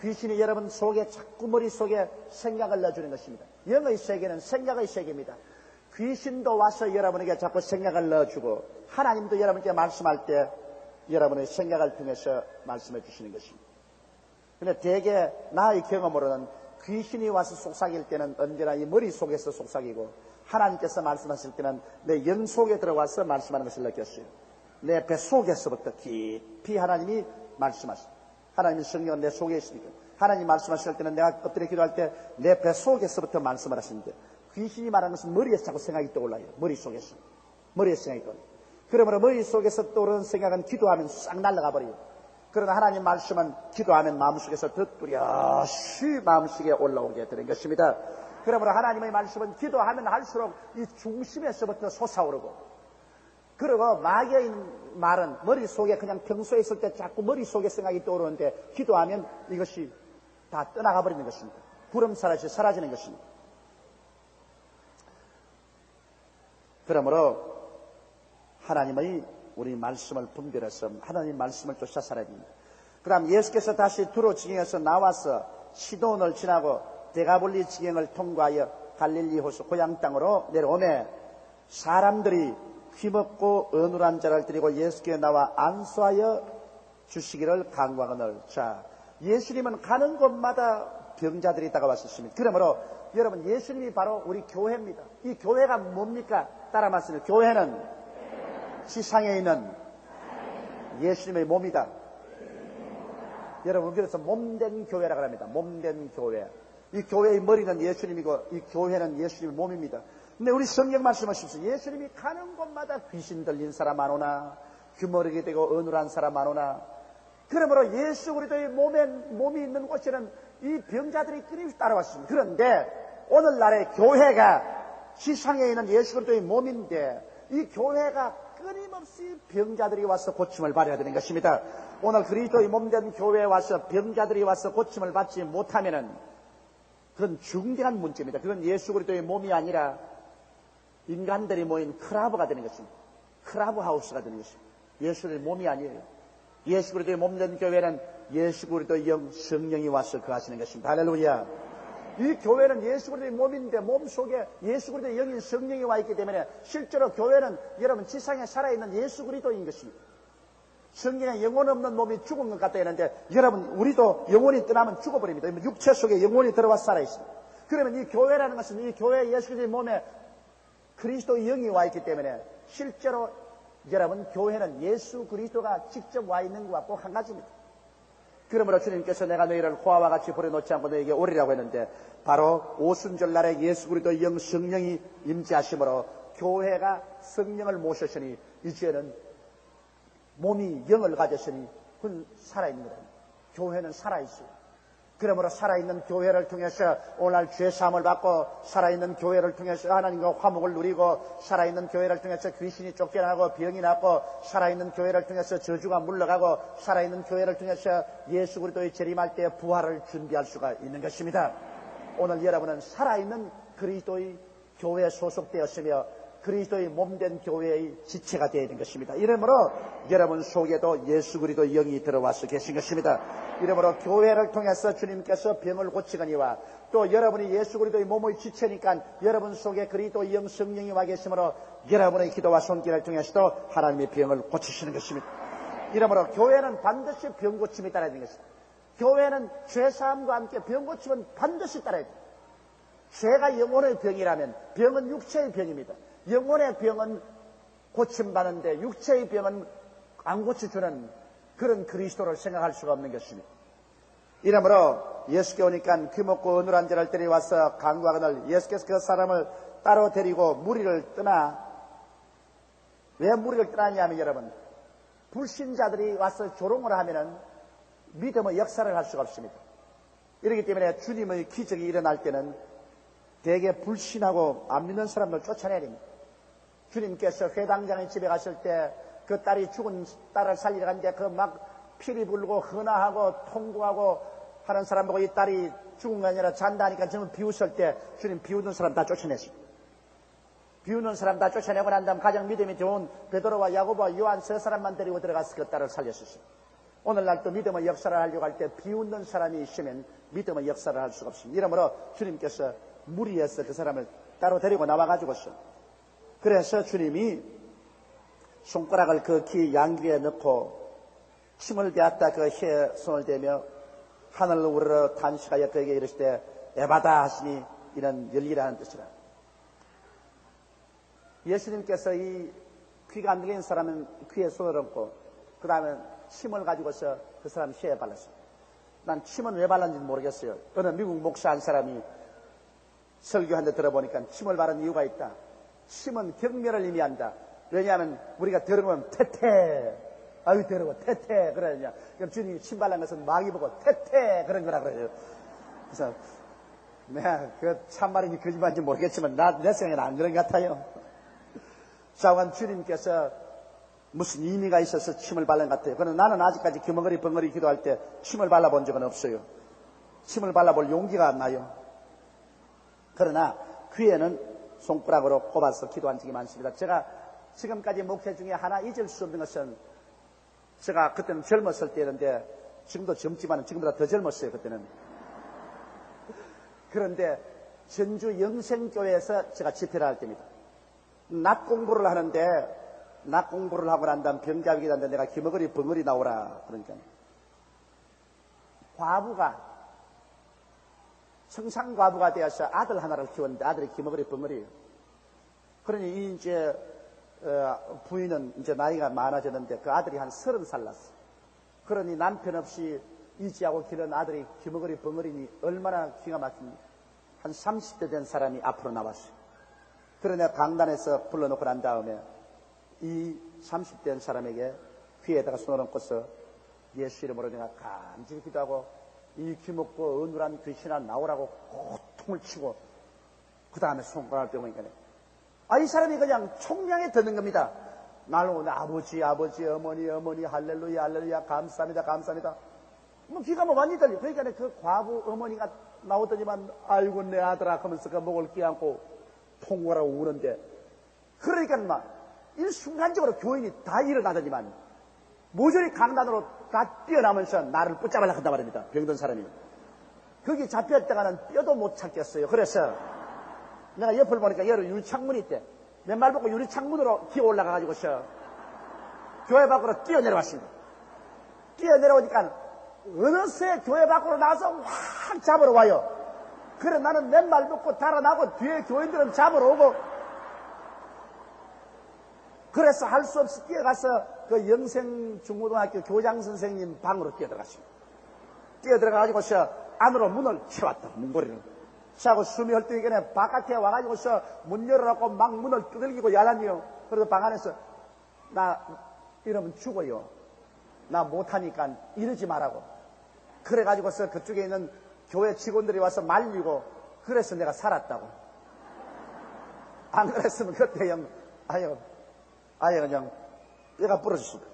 Speaker 1: 귀신이 여러분 속에 자꾸 머릿속에 생각을 넣어주는 것입니다. 영의 세계는 생각의 세계입니다. 귀신도 와서 여러분에게 자꾸 생각을 넣어주고 하나님도 여러분께 말씀할 때 여러분의 생각을 통해서 말씀해 주시는 것입니다. 그런데 대개 나의 경험으로는 귀신이 와서 속삭일 때는 언제나 이 머릿속에서 속삭이고 하나님께서 말씀하실 때는 내 영 속에 들어와서 말씀하는 것을 느꼈어요. 내 뱃속에서부터 깊이 하나님이 말씀하십니다. 하나님의 성령은 내 속에 있으니까 하나님 말씀하실 때는 내가 엎드려 기도할 때 내 뱃속에서부터 말씀을 하시는데 귀신이 말하는 것은 머리에서 자꾸 생각이 떠올라요. 머릿속에서. 머리에서 생각이 떠올라요. 그러므로 머릿속에서 떠오르는 생각은 기도하면 싹 날아가 버려요. 그러나 하나님 말씀은 기도하면 마음속에서 더 뚜렷이 마음속에 올라오게 되는 것입니다. 그러므로 하나님의 말씀은 기도하면 할수록 이 중심에서부터 솟아오르고 그리고 마귀의 말은 머릿속에 그냥 평소에 있을 때 자꾸 머릿속에 생각이 떠오르는데 기도하면 이것이 다 떠나가 버리는 것입니다. 구름살아시 사라지는 것입니다. 그러므로 하나님의 우리 말씀을 분별해서 하나님 말씀을 쫓아 살아야 됩니다. 그 다음 예수께서 다시 두로 지경에서 나와서 시돈을 지나고 데가볼리 지경을 통과하여 갈릴리 호수 고향 땅으로 내려오매 사람들이 귀먹고 어눌한 자를 데리고 예수께 나와 안수하여 주시기를 간구하거늘. 자, 예수님은 가는 곳마다 병자들이 다가왔었습니다. 그러므로 여러분 예수님이 바로 우리 교회입니다. 이 교회가 뭡니까? 따라 말씀해요. 교회는 지상에 있는 예수님의 몸이다. 여러분 그래서 몸된 교회라고 합니다. 몸된 교회. 이 교회의 머리는 예수님이고 이 교회는 예수님의 몸입니다. 근데 우리 성경 말씀하십시오. 예수님이 가는 곳마다 귀신 들린 사람 안 오나 귀머르게 되고 어눌한 사람 안 오나. 그러므로 예수 그리스도의 몸이 있는 곳에는 이 병자들이 끊임없이 따라왔습니다. 그런데 오늘날의 교회가 지상에 있는 예수 그리스도의 몸인데 이 교회가 끊임없이 병자들이 와서 고침을 받아야 되는 것입니다. 오늘 그리스도의 몸된 교회에 와서 병자들이 와서 고침을 받지 못하면은 그건 중대한 문제입니다. 그건 예수 그리스도의 몸이 아니라 인간들이 모인 클럽가 되는 것입니다. 클럽 하우스가 되는 것입니다. 예수의 몸이 아니에요. 예수 그리스도의 몸된 교회는 예수 그리스도의 영 성령이 와서 거하시는 것입니다. 할렐루야. 이 교회는 예수 그리스도의 몸인데 몸 속에 예수 그리스도의 영인 성령이 와 있기 때문에 실제로 교회는 여러분 지상에 살아있는 예수 그리스도인 것입니다. 성경에 영혼 없는 몸이 죽은 것 같다 했는데 여러분 우리도 영혼이 떠나면 죽어버립니다. 육체 속에 영혼이 들어와서 살아있습니다. 그러면 이 교회라는 것은 이 교회 예수 그리스도의 몸에 그리스도의 영이 와 있기 때문에 실제로 여러분 교회는 예수 그리스도가 직접 와 있는 것과 꼭 한 가지입니다. 그러므로 주님께서 내가 너희를 호화와 같이 버려놓지 않고 너희에게 오리라고 했는데 바로 오순절 날에 예수 그리스도의 영 성령이 임재하심으로 교회가 성령을 모셨으니 이제는 몸이 영을 가졌으니 그건 살아있는 거다. 교회는 살아있어요. 그러므로 살아있는 교회를 통해서 오늘 죄사함을 받고 살아있는 교회를 통해서 하나님과 화목을 누리고 살아있는 교회를 통해서 귀신이 쫓겨나고 병이 낫고 살아있는 교회를 통해서 저주가 물러가고 살아있는 교회를 통해서 예수 그리스도의 재림할 때 부활을 준비할 수가 있는 것입니다. 오늘 여러분은 살아있는 그리스도의 교회에 소속되었으며 그리스도의 몸된 교회의 지체가 되어야 되는 것입니다. 이러므로 여러분 속에도 예수 그리스도 영이 들어와서 계신 것입니다. 이러므로 교회를 통해서 주님께서 병을 고치거니와 또 여러분이 예수 그리스도의 몸의 지체니까 여러분 속에 그리스도 영 성령이 와 계시므로 여러분의 기도와 손길을 통해서도 하나님의 병을 고치시는 것입니다. 이러므로 교회는 반드시 병 고침이 따라야 되는 것입니다. 교회는 죄사함과 함께 병 고침은 반드시 따라야 됩니다. 죄가 영혼의 병이라면 병은 육체의 병입니다. 영혼의 병은 고침받는데 육체의 병은 안 고쳐주는 그런 그리스도를 생각할 수가 없는 것입니다. 이러므로 예수께 오니까 귀먹고 어눌한 자를 데려와서 강구하거늘 예수께서 그 사람을 따로 데리고 무리를 떠나 왜 무리를 떠나냐면 여러분 불신자들이 와서 조롱을 하면은 믿음의 역사를 할 수가 없습니다. 이렇기 때문에 주님의 기적이 일어날 때는 대개 불신하고 안 믿는 사람들 쫓아내야 됩니다. 주님께서 회당장의 집에 갔을 때 그 딸이 죽은 딸을 살리러 갔는데 그 막 피리 불고 헌화하고 통구하고 하는 사람 보고 이 딸이 죽은 게 아니라 잔다 하니까 저는 비웃을 때 주님 비웃는 사람 다 쫓아냈습니다. 비웃는 사람 다 쫓아내고 난 다음 가장 믿음이 좋은 베드로와 야고보와 요한 세 사람만 데리고 들어가서 그 딸을 살렸었습니다. 오늘날 또 믿음의 역사를 하려고 할 때 비웃는 사람이 있으면 믿음의 역사를 할 수가 없습니다. 이러므로 주님께서 무리해서 그 사람을 따로 데리고 나와가지고서 그래서 주님이 손가락을 그 귀 양귀에 넣고 침을 대었다 그 혀에 손을 대며 하늘로 우러러 탄식하여 그에게 이르시되 에바다 하시니 이는 열리라는 뜻이라. 예수님께서 이 귀가 안 들리는 사람은 귀에 손을 얹고 그 다음에 침을 가지고서 그 사람 혀에 발랐어요. 난 침은 왜 발랐는지 모르겠어요. 어느 미국 목사 한 사람이 설교한 데 들어보니까 침을 바른 이유가 있다. 침은 경멸을 의미한다. 왜냐하면 우리가 더러우면 태태, 아유 더러워 태태 그러냐. 그럼 주님이 침 발란 것은 마귀 보고 태태 그런 거라 그래요. 그래서 내가 그 참말인지 거짓말인지 모르겠지만 내 생각에는 안 그런 것 같아요. 자관 주님께서 무슨 의미가 있어서 침을 발른 것 같아요. 그러나 나는 아직까지 귀머거리 벙거리 기도할 때 침을 발라본 적은 없어요. 침을 발라볼 용기가 안 나요. 그러나 귀에는 손가락으로 꼽아서 기도한 적이 많습니다. 제가 지금까지 목회 중에 하나 잊을 수 없는 것은 제가 그때는 젊었을 때였는데 지금도 젊지만 지금보다 더 젊었어요. 그때는. 그런데 전주 영생교회에서 제가 집회를 할 때입니다. 낮 공부를 하는데 낮 공부를 하고 난 다음 병자비기 한데 내가 귀머거리 벙어리 나오라 그러니까 과부가 청산과부가 되어서 아들 하나를 키웠는데 아들이 귀머거리 벙어리예요. 그러니 이제 부인은 이제 나이가 많아졌는데 그 아들이 한 30살 났어. 그러니 남편 없이 이지하고 기른 아들이 귀머거리 벙어리니 얼마나 기가 막힙니까? 한 30대 된 사람이 앞으로 나왔어요. 그러나 강단에서 불러놓고 난 다음에 이 30대 된 사람에게 귀에다가 손을 얹고서 예수 이름으로 내가 간절히 기도하고 이 귀먹고 어눌한 귀신아 나오라고 고통을 치고 그 다음에 손가락을 떼보니까 이 사람이 그냥 총량에 듣는 겁니다. 날로 오늘 아버지 어머니 할렐루야 할렐루야 감사합니다 감사합니다. 뭐 귀가 뭐 많이 들려. 그러니까 그 과부 어머니가 나오더니만 아이고 내 아들아 하면서 그 목을 끼안고 통곡하라고 우는데 그러니까 막 일순간적으로 교인이 다 일어나더니만 모조리 강단으로 다 뛰어나면서 나를 붙잡으려고 한단 말입니다. 병든 사람이. 거기 잡혔다가는 뼈도 못 찾겠어요. 그래서 내가 옆을 보니까 여러 유리창문이 있대. 맨발 벗고 유리창문으로 기어 올라가가지고서 교회 밖으로 뛰어내려왔습니다. 뛰어내려오니까 어느새 교회 밖으로 나와서 확 잡으러 와요. 그래 나는 맨발 벗고 달아나고 뒤에 교인들은 잡으러 오고 그래서 할 수 없이 뛰어가서 그 영생중고등학교 교장선생님 방으로 뛰어들어갔습니다. 뛰어들어가가지고서 안으로 문을 채웠다. 문고리를. 하고 숨이 헐떡이게 바깥에 와가지고서 문 열어놓고 막 문을 두들기고 야단이요. 그래서 방 안에서 나 이러면 죽어요. 나 못하니까 이러지 말라고. 그래가지고서 그쪽에 있는 교회 직원들이 와서 말리고 그래서 내가 살았다고. 안 그랬으면 그때 아예 그냥 뼈가 부러졌습니다.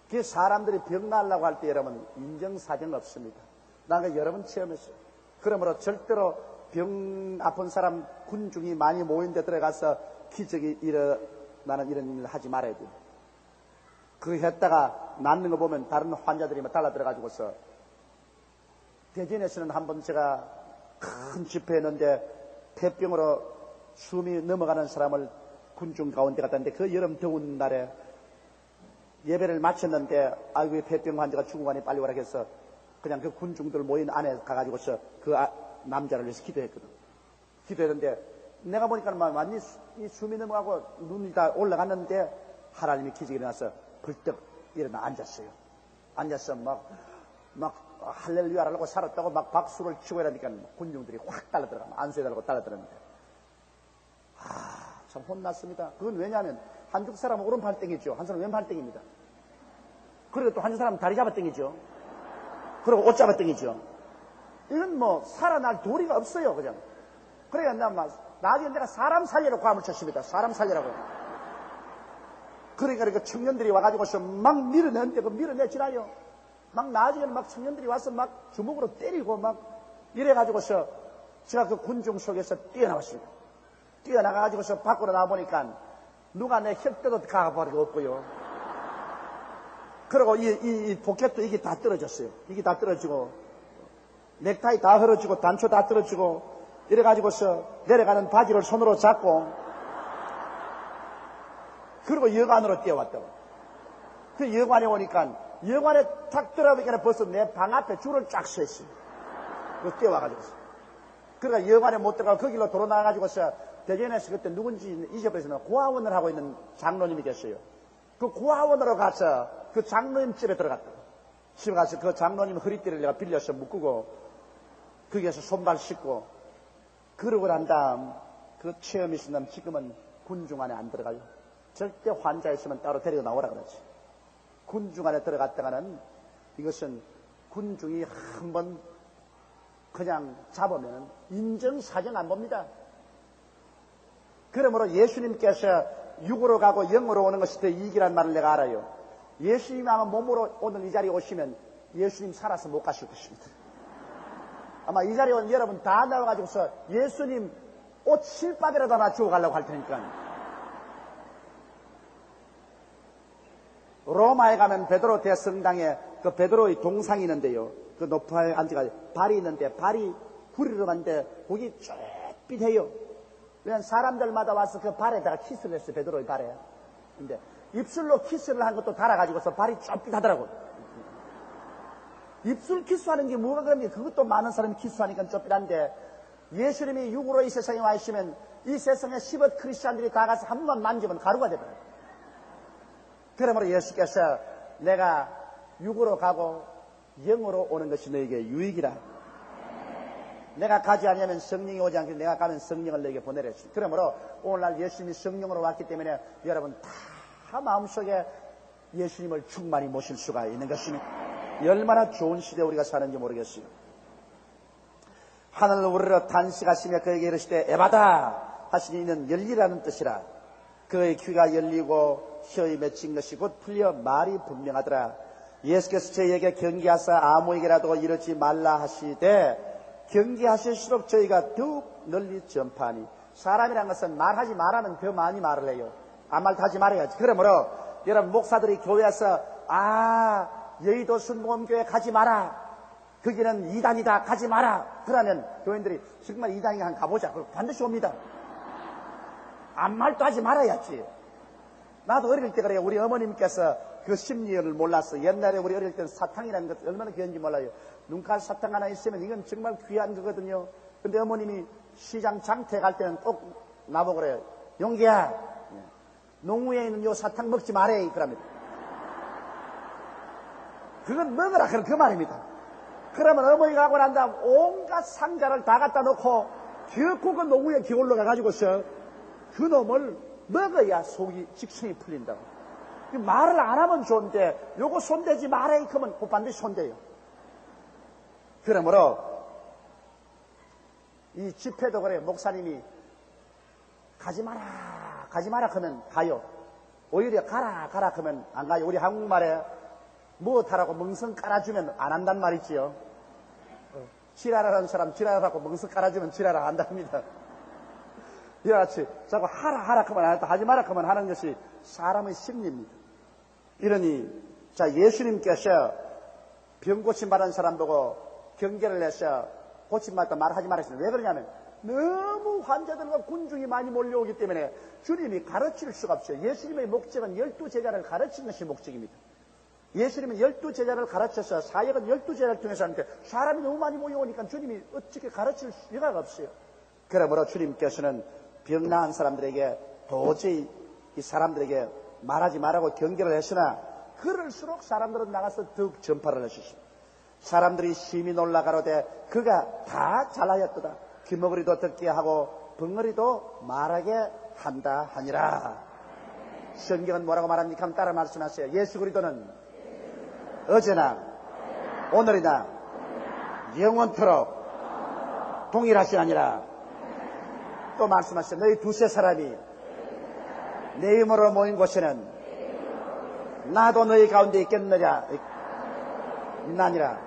Speaker 1: 그 사람들이 병 나려고 할 때 여러분 인정사정 없습니다. 나는 여러분 체험했어요. 그러므로 절대로 병 아픈 사람 군중이 많이 모인 데 들어가서 기적이 일어나는 이런 일을 하지 말아야 돼요. 그 했다가 낫는 거 보면 다른 환자들이 막 달라 들어가지고서 대전에서는 한번 제가 큰 집회했는데 폐병으로 숨이 넘어가는 사람을 군중 가운데 갔다 왔는데 그 여름 더운 날에 예배를 마쳤는데 아이고 폐병 환자가 죽어가니 빨리 오라 해서 그냥 그 군중들 모인 안에 가가지고서 그 남자를 위해서 기도했거든. 기도했는데 내가 보니까 완전히 숨이 넘어가고 눈이 다 올라갔는데 하나님이 기적이 일어나서 벌떡 일어나 앉았어요. 앉아서 막 할렐루야를 하고 살았다고 막 박수를 치고 이러니까 군중들이 확 달라들어가면 안수해 달라고 달라들었는데 참 혼났습니다. 그건 왜냐하면 한쪽 사람은 오른팔 땡이죠. 한 사람은 왼팔 땡입니다. 그리고 또 한 사람은 다리 잡아 땡이죠. 그리고 옷 잡아 땡이죠. 이건 뭐 살아날 도리가 없어요. 그냥. 그러니까 나중에 내가 사람 살리라고 감을 쳤습니다. 사람 살리라고. 그러니까 청년들이 와가지고서 막 밀어내는데 그 밀어내지나요. 막 나중에는 막 청년들이 와서 막 주먹으로 때리고 막 이래가지고서 제가 그 군중 속에서 뛰어나왔습니다. 뛰어나가가지고서 밖으로 나와보니까 누가 내 혈대도 가버리고 없고요. 그리고 이 포켓도 이게 다 떨어졌어요. 이게 다 떨어지고 넥타이 다 흐러지고 단초 다 떨어지고 이래가지고서 내려가는 바지를 손으로 잡고 그리고 여관으로 뛰어왔다고. 그 여관에 오니까 여관에 탁 들어가니까 벌써 내 방 앞에 줄을 쫙 서 있어요. 그래서 뛰어와가지고서. 그러니까 여관에 못 들어가고 그 길로 도로 나가가지고서 대전에서 그때 누군지 잊어버렸으면 고아원을 하고 있는 장로님이 계셔요. 그 고아원으로 가서 그 장로님 집에 들어갔다고. 집에 가서 그 장로님 허리띠를 내가 빌려서 묶고 거기에서 손발 씻고 그러고 난 다음 그 체험이 있으면 지금은 군중 안에 안 들어가요. 절대 환자 있으면 따로 데리고 나오라 그러지. 군중 안에 들어갔다가는 이것은 군중이 한번 그냥 잡으면 인정사정 안 봅니다. 그러므로 예수님께서 육으로 가고 영으로 오는 것이 더 이익이란 말을 내가 알아요. 예수님이 아마 몸으로 오늘 이 자리에 오시면 예수님 살아서 못 가실 것입니다. 아마 이 자리에 온 여러분 다 나와가지고서 예수님 옷 실밥이라도 하나 주워 가려고 할 테니까. 로마에 가면 베드로 대성당에 그 베드로의 동상이 있는데요. 그 높아에 앉아가지고 발이 있는데 발이 구리로 만데 거기 쫄빛해요. 왜냐면 사람들마다 와서 그 발에다가 키스를 했어요. 베드로의 발에. 근데 입술로 키스를 한 것도 달아가지고서 발이 쫄빛하더라고요. 입술 키스하는 게 뭐가 그런지 그것도 많은 사람이 키스하니까 쫄빛한데 예수님이 육으로 이 세상에 와 있으면 이 세상에 10억 크리스찬들이 다 가서 한 번만 만지면 가루가 되버려요. 그러므로 예수께서 내가 육으로 가고 영으로 오는 것이 너에게 유익이라. 내가 가지 않으면 성령이 오지 않기 내가 가면 성령을 너에게 보내라 했습니다. 그러므로 오늘날 예수님이 성령으로 왔기 때문에 여러분 다 마음속에 예수님을 충만히 모실 수가 있는 것입니다. 얼마나 좋은 시대에 우리가 사는지 모르겠어요. 하늘을 우러러 탄식하시며 그에게 이르시되 에바다 하시니 이는 열리라는 뜻이라. 그의 귀가 열리고 혀에 맺힌 것이 곧 풀려 말이 분명하더라. 예수께서 저희에게 경계하사 아무에게라도 이러지 말라 하시되 경계하실수록 저희가 더욱 널리 전파하니. 사람이란 것은 말하지 말하면 더 많이 말을 해요. 아무 말도 하지 말아야지. 그러므로 여러분 목사들이 교회에서 여의도 순복음교회 가지 마라. 거기는 이단이다. 가지 마라. 그러면 교인들이 정말 이단이 한 가보자. 그럼 반드시 옵니다. 아무 말도 하지 말아야지. 나도 어릴 때 그래요. 우리 어머님께서 그 심리를 몰랐어. 옛날에 우리 어릴 때는 사탕이라는 것 얼마나 귀한지 몰라요. 눈깔 사탕 하나 있으면 이건 정말 귀한 거거든요. 근데 어머님이 시장 장터에 갈 때는 꼭 나보고 그래요. 용기야, 농구에 있는 요 사탕 먹지 말아야 그럽니다. 그건 먹으라 그런 그 말입니다. 그러면 어머니가 하고 난 다음 온갖 상자를 다 갖다 놓고 결코 그 농구에 기울러 가가지고서 그 놈을 먹어야 속이 직성이 풀린다고. 말을 안 하면 좋은데 요거 손대지 말아야 그러면 그 반드시 손대요. 그러므로 이 집회도 그래요. 목사님이 가지 마라 하면 가요. 오히려 가라 하면 안 가요. 우리 한국말에 무엇하라고 멍성 깔아주면 안 한단 말이지요. 지랄하는 사람 지랄하라고 멍석 깔아주면 지랄을 한답니다. 이같이 자꾸 하라 하면 안 했다, 하지 마라 하면 하는 것이 사람의 심리입니다. 이러니 자, 예수님께서 병 고침받은 사람 보고 경계를 내서 고침받다 말하지 말았습니다. 왜 그러냐면 너무 환자들과 군중이 많이 몰려오기 때문에 주님이 가르칠 수가 없어요. 예수님의 목적은 12제자를 가르치는 것이 목적입니다. 예수님은 12제자를 가르쳐서 사역은 12제자를 통해서 하는데 사람이 너무 많이 모여오니까 주님이 어떻게 가르칠 수가 없어요. 그러므로 주님께서는 병 나은 사람들에게 도저히 이 사람들에게 말하지 말라고 경계를 했으나 그럴수록 사람들은 나가서 더욱 전파를 하셨습니다. 사람들이 심히 놀라가로되 그가 다 잘하였도다. 귀머거리도 듣게 하고 벙어리도 말하게 한다 하니라. 성경은 뭐라고 말합니까? 한번 따라 말씀하세요. 예수 그리스도는 어제나 오늘이나 영원토록 동일하시니라. 또 말씀하세요. 너희 두세 사람이 내 이름으로 모인 곳에는 나도 너희 가운데 있겠느냐 나니라.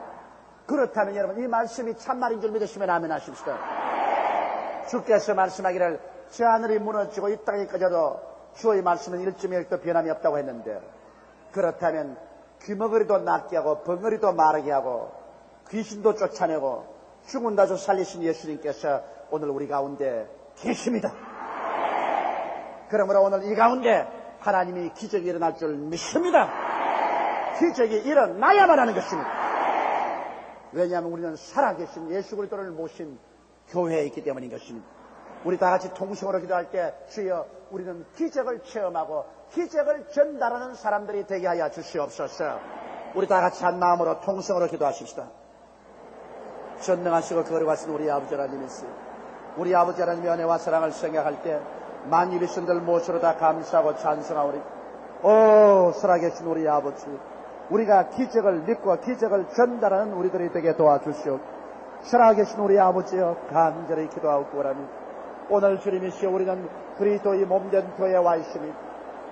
Speaker 1: 그렇다면 여러분 이 말씀이 참말인 줄 믿으시면 아멘 하십시오. 주께서 말씀하기를 저 하늘이 무너지고 이 땅이 꺼져도 주의 말씀은 1.1도 변함이 없다고 했는데, 그렇다면 귀머거리도 낫게 하고 벙어리도 마르게 하고 귀신도 쫓아내고 죽은 자도 살리신 예수님께서 오늘 우리 가운데 계십니다. 그러므로 오늘 이 가운데 하나님이 기적이 일어날 줄 믿습니다. 기적이 일어나야만 하는 것입니다. 왜냐하면 우리는 살아계신 예수 그리스도를 모신 교회에 있기 때문인 것입니다. 우리 다 같이 통성으로 기도할 때 주여 우리는 기적을 체험하고 기적을 전달하는 사람들이 되게 하여 주시옵소서. 우리 다 같이 한 마음으로 통성으로 기도하십시다. 전능하시고 거룩하신 우리 아버지 하나님이시여, 우리 아버지 하나님의 은혜와 사랑을 생각할 때 만유의 신들 무엇으로 다 감사하고 찬송하오리. 오 살아계신 우리 아버지, 우리가 기적을 믿고 기적을 전달하는 우리들이 되게 도와주시오. 살아계신 우리 아버지여 간절히 기도하옵고 원하니 오늘 주님이시여 우리는 그리스도의 몸된 교회에 와 있으니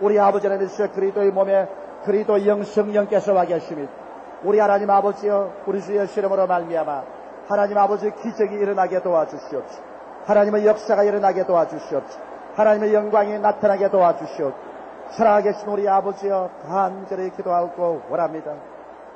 Speaker 1: 우리 아버지 하나님이시여 그리스도의 몸에 그리스도 영성령께서 와 계시니 우리 하나님 아버지여 우리 주 예수 이름으로 말미암아 하나님 아버지 기적이 일어나게 도와주시옵소서. 하나님의 역사가 일어나게 도와주시옵소서. 하나님의 영광이 나타나게 도와주시옵소서. 살아계신 우리 아버지여 간절히 기도하고 원합니다.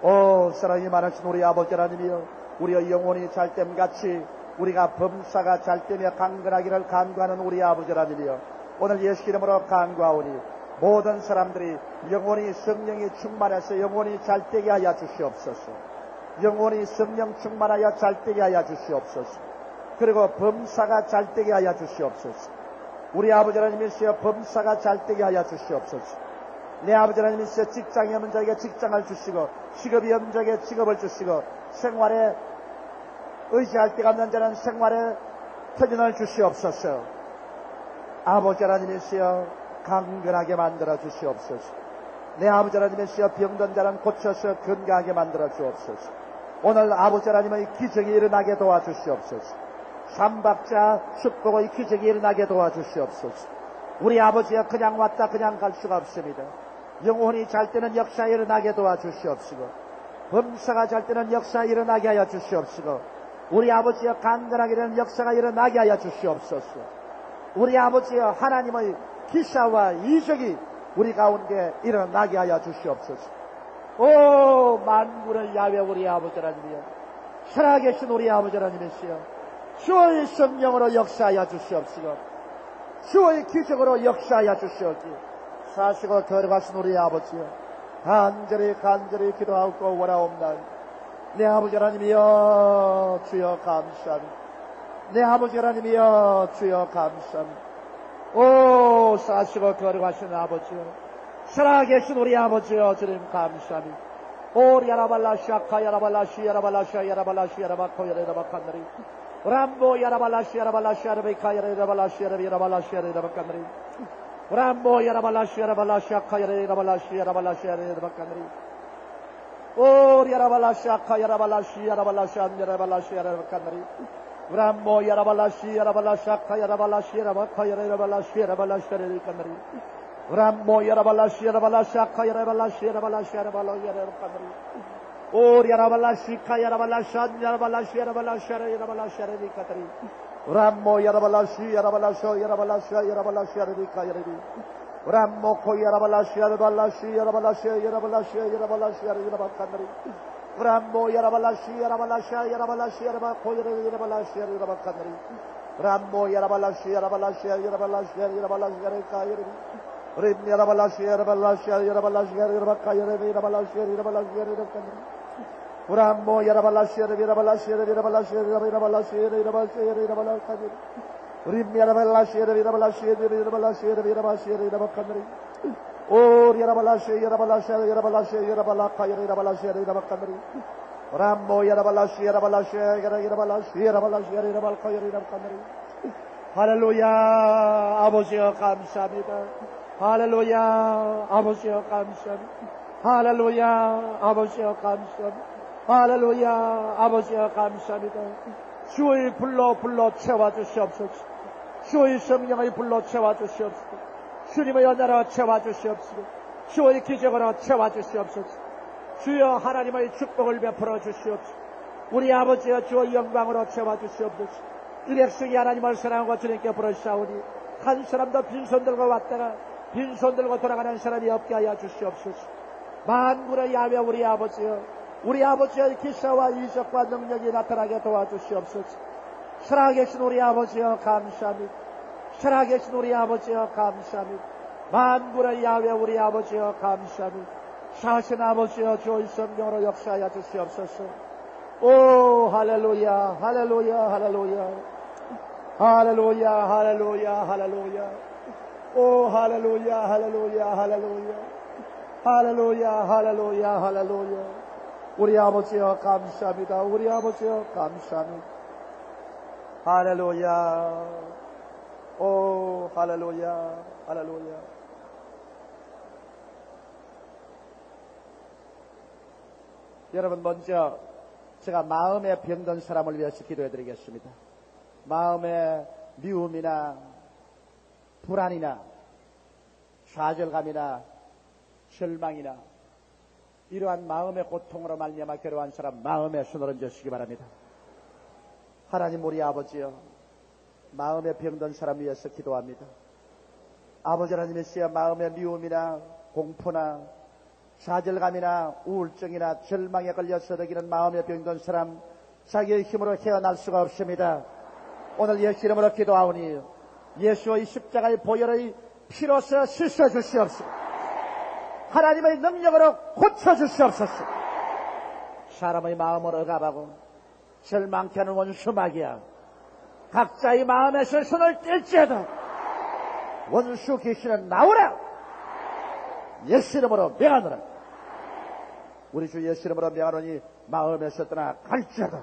Speaker 1: 오 사랑이 많으신 우리 아버지 하나님이여, 우리의 영혼이 잘됨같이 우리가 범사가 잘되며 강건하기를 간구하는 우리 아버지 하나님이여, 오늘 예수 이름으로 간구하오니 모든 사람들이 영혼이 성령이 충만해서 영혼이 잘되게 하여 주시옵소서. 영혼이 성령 충만하여 잘되게 하여 주시옵소서. 그리고 범사가 잘되게 하여 주시옵소서. 우리 아버지 하나님이시여 범사가 잘되게 하여 주시옵소서. 내 아버지 하나님이시여 직장이 없는 자에게 직장을 주시고 직업이 없는 자에게 직업을 주시고 생활에 의지할 데가 없는 자는 생활에 터전을 주시옵소서. 아버지 하나님이시여 강건하게 만들어 주시옵소서. 내 아버지 하나님이시여 병든 자는 고쳐서 건강하게 만들어 주옵소서. 오늘 아버지 하나님의 기적이 일어나게 도와주시옵소서. 삼박자 축복의 기적이 일어나게 도와주시옵소서. 우리 아버지여 그냥 왔다 그냥 갈 수가 없습니다. 영혼이 잘 때는 역사 일어나게 도와주시옵시고 범사가 잘 때는 역사 일어나게 하여 주시옵시고 우리 아버지여 강건하게 되는 역사가 일어나게 하여 주시옵소서. 우리 아버지여 하나님의 기사와 이적이 우리 가운데 일어나게 하여 주시옵소서. 오 만군의 야훼 우리 아버지 하나님이여, 살아계신 우리 아버지 하나님이시여 주의 성령으로 역사하여 주시옵시고 주의 기적으로 역사하여 주시옵시고 사시고 거룩하신 우리 아버지여 간절히 기도하고 원하옵나니 내 아버지 하나님이여 주여 감사합니다. 내 아버지 하나님이여 주여 감사합니다. 오 사시고 거룩하신 아버지여 살아계신 우리 아버지여 주님 감사합니다. 오 야라발라시 아카 야라발라시 야라발라시 야라발라시 야라바코 야라바칸다리 람보 야라발라시 야라발라시 야라베카 야라발라시 야라발라시 야라바칸다리 람보 야라발라시 야라발라시 아카 야라발라시 야라발라시 야라바칸다리 오 야라발라시 아카 야라발라시 야라발라시 야라발라시 야라바칸다리 람보 야라발라시 야라발라시 아카 야라발라시 야라바카 야라발라시 야라발라시 야라바칸다리 람보 야라발라시 야라발라시 아카 야라발라시 야라발라시 야라발라시 야라바칸다리 오리아라발라시카 야라발라샤 야라발라시 야라발라샤라 야라발라샤라리카다리 람모 야라발라시 야라발라쇼 야라발라샤 야라발라샤라리카 야라리 람모 코 야라발라시 야라발라시 야라발라시 야라발라시 야라발라시 야라발라카다리 람모 야라발라시 야라발라샤 야라발라시 야라바코 야라발라시 야라발카다리 람모 야라발라시 야라발라시 야라발라시 야라발라시 야라리카 야라리 림 야라발라시 야라발라시 야라발라시 야라바카 야라리 야라발라시 야라발라시 야라리카 람모 야라발라시 야라발라시 야라발라시 야라발라시 야라발라시 야라발라카 림 야라발라시 야라발라시 야라발라시 야라발라시 야라바카다리 오 야라발라시 야라발라시 야라발라시 야라발라카 야라발라시 야라바카다리 람모 야라발라시 야라발라시 야라발라시 야라발라시 야라발카 야라바카다리 할렐루야 아버지여 감사합니다. 할렐루야 아버지여 감사합니다. 할렐루야 아버지여 감사합니다. 할렐루야 아버지여 감사합니다. 주의 불러 채워주시옵소서. 주의 성령의 불러 채워주시옵소서. 주님의 연하로 채워주시옵소서. 주의 기적으로 채워주시옵소서. 주여 하나님의 축복을 베풀어 주시옵소서. 우리 아버지여 주의 영광으로 채워주시옵소서. 이 백성이 하나님을 사랑하고 주님께 부르시오니 한 사람도 빈손 들고 왔다가 빈손 들고 돌아가는 사람이 없게 하여 주시옵소서. 만군의 야훼 우리 아버지의 기사와 이적과 능력이 나타나게 도와주시옵소서. 살아계신 우리 아버지여 감사합니다. 살아계신 우리 아버지여 감사합니다. 만군의 야훼 우리 아버지여 감사합니다. 사신 아버지여 주의 성령으로 역사하여 주시옵소서. 오 할렐루야 할렐루야 할렐루야 할렐루야 할렐루야 할렐루야 오 할렐루야 할렐루야 할렐루야 할렐루야 할렐루야 할렐루야 우리 아버지여 감사합니다. 우리 아버지여 감사합니다. 할렐루야 오 할렐루야 할렐루야 여러분 먼저 제가 마음에 병든 사람을 위해서 기도해 드리겠습니다. 마음의 미움이나 불안이나 좌절감이나 절망이나 이러한 마음의 고통으로 말미암아 괴로워한 사람 마음에 손을 얹으시기 바랍니다. 하나님 우리 아버지여 마음에 병든 사람 위해서 기도합니다. 아버지 하나님이시여 마음의 미움이나 공포나 좌절감이나 우울증이나 절망에 걸려서 느끼는 마음에 병든 사람 자기의 힘으로 헤어날 수가 없습니다. 오늘 예수 이름으로 기도하오니 예수의 십자가의 보혈의 피로서 씻어주시옵소서. 하나님의 능력으로 고쳐주시옵소서. 사람의 마음을 억압하고 절망케 하는 원수 마귀야 각자의 마음에서 손을 뗄지어다. 원수 귀신은 나오라. 예수 이름으로 명하노라. 우리 주 예수 이름으로 명하노니 마음에서 떠나 갈지어다.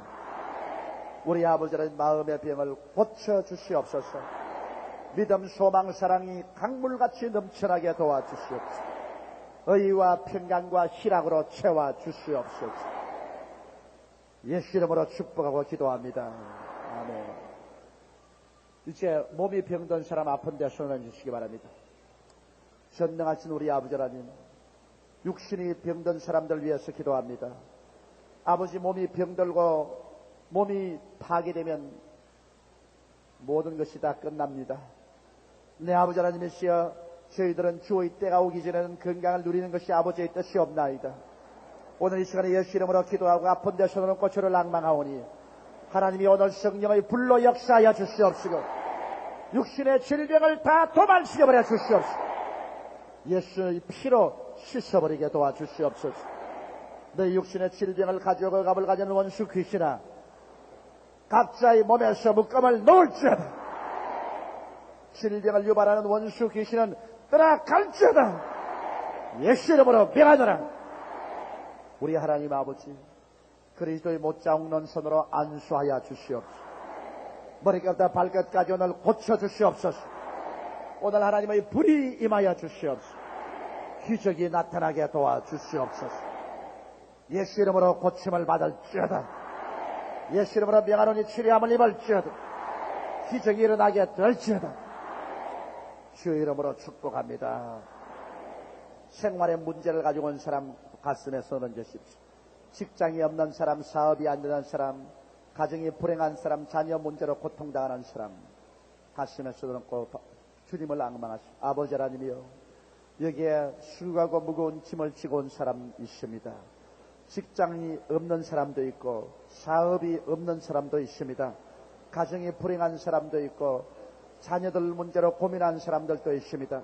Speaker 1: 우리 아버지는 마음의 병을 고쳐주시옵소서. 믿음 소망 사랑이 강물같이 넘쳐나게 도와주시옵소서. 의와 평강과 희락으로 채워주시옵소서. 예수 이름으로 축복하고 기도합니다. 아멘. 이제 몸이 병든 사람 아픈데 손을 주시기 바랍니다. 전능하신 우리 아버지 하나님, 육신이 병든 사람들 위해서 기도합니다. 아버지 몸이 병들고 몸이 파괴되면 모든 것이 다 끝납니다. 내 아버지 하나님이시여 저희들은 주의 때가 오기 전에는 건강을 누리는 것이 아버지의 뜻이 없나이다. 오늘 이 시간에 예수 이름으로 기도하고 아픈 데 손을 얹고 주를 낭망하오니 하나님이 오늘 성령의 불로 역사하여 주시옵시고 육신의 질병을 다 도망시켜버려 주시옵시고 예수의 피로 씻어버리게 도와주시옵소서. 내 육신의 질병을 가지고 갑을 가진 원수 귀신아 각자의 몸에서 묶음을 놓을지어다. 질병을 유발하는 원수 귀신은 떠나갈지어다. 예수 이름으로 명하노라. 우리 하나님 아버지 그리스도의 못자 옥는 손으로 안수하여 주시옵소서. 머리끝부터 발끝까지 오늘 고쳐주시옵소서. 오늘 하나님의 불이 임하여 주시옵소서. 기적이 나타나게 도와주시옵소서. 예수 이름으로 고침을 받을지어다. 예수 이름으로 명하노니 치료함을 입을지어다. 기적이 일어나게 될지어다. 주의 이름으로 축복합니다. 생활의 문제를 가지고 온 사람 가슴에 손을 얹으십시오. 직장이 없는 사람, 사업이 안 되는 사람, 가정이 불행한 사람, 자녀 문제로 고통당하는 사람, 가슴에 쏟아놓고 주님을 앙망하시오. 아버지 하나님이여, 여기에 수고하고 무거운 짐을 지고 온 사람 있습니다. 직장이 없는 사람도 있고 사업이 없는 사람도 있습니다. 가정이 불행한 사람도 있고 자녀들 문제로 고민한 사람들도 있습니다.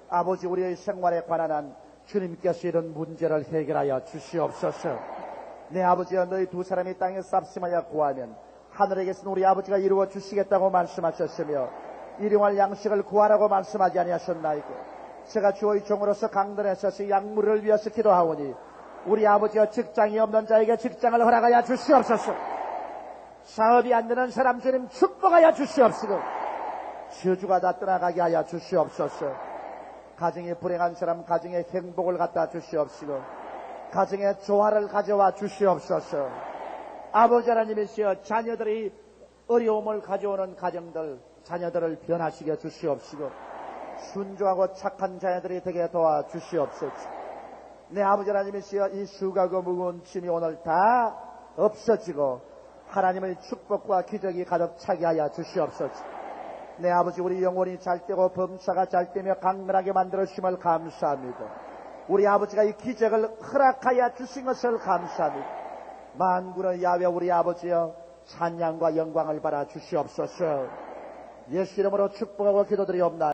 Speaker 1: 아버지, 우리의 생활에 관한 한 주님께서 이런 문제를 해결하여 주시옵소서. 내 아버지여, 너희 두 사람이 땅에 쌉심하여 구하면 하늘에 계신 우리 아버지가 이루어 주시겠다고 말씀하셨으며 일용할 양식을 구하라고 말씀하지 아니하셨나이까. 제가 주의 종으로서 강단에 서서 약물을 위해서 기도하오니 우리 아버지여, 직장이 없는 자에게 직장을 허락하여 주시옵소서. 사업이 안 되는 사람 주님 축복하여 주시옵시고 저주가 다 떠나가게 하여 주시옵소서. 가정에 불행한 사람 가정에 행복을 갖다 주시옵시고 가정에 조화를 가져와 주시옵소서. 아버지 하나님이시여, 자녀들이 어려움을 가져오는 가정들, 자녀들을 변화시켜 주시옵시고 순종하고 착한 자녀들이 되게 도와 주시옵소서. 내 아버지 하나님이시여, 이 수고하고 무거운 짐이 오늘 다 없어지고 하나님의 축복과 기적이 가득 차게 하여 주시옵소서. 내 아버지, 우리 영혼이 잘되고 범사가 잘되며 강건하게 만들어 주심을 감사합니다. 우리 아버지가 이 기적을 허락하여 주신 것을 감사합니다. 만군의 야훼 우리 아버지여, 찬양과 영광을 받아 주시옵소서. 예수 이름으로 축복하고 기도드리옵나이다.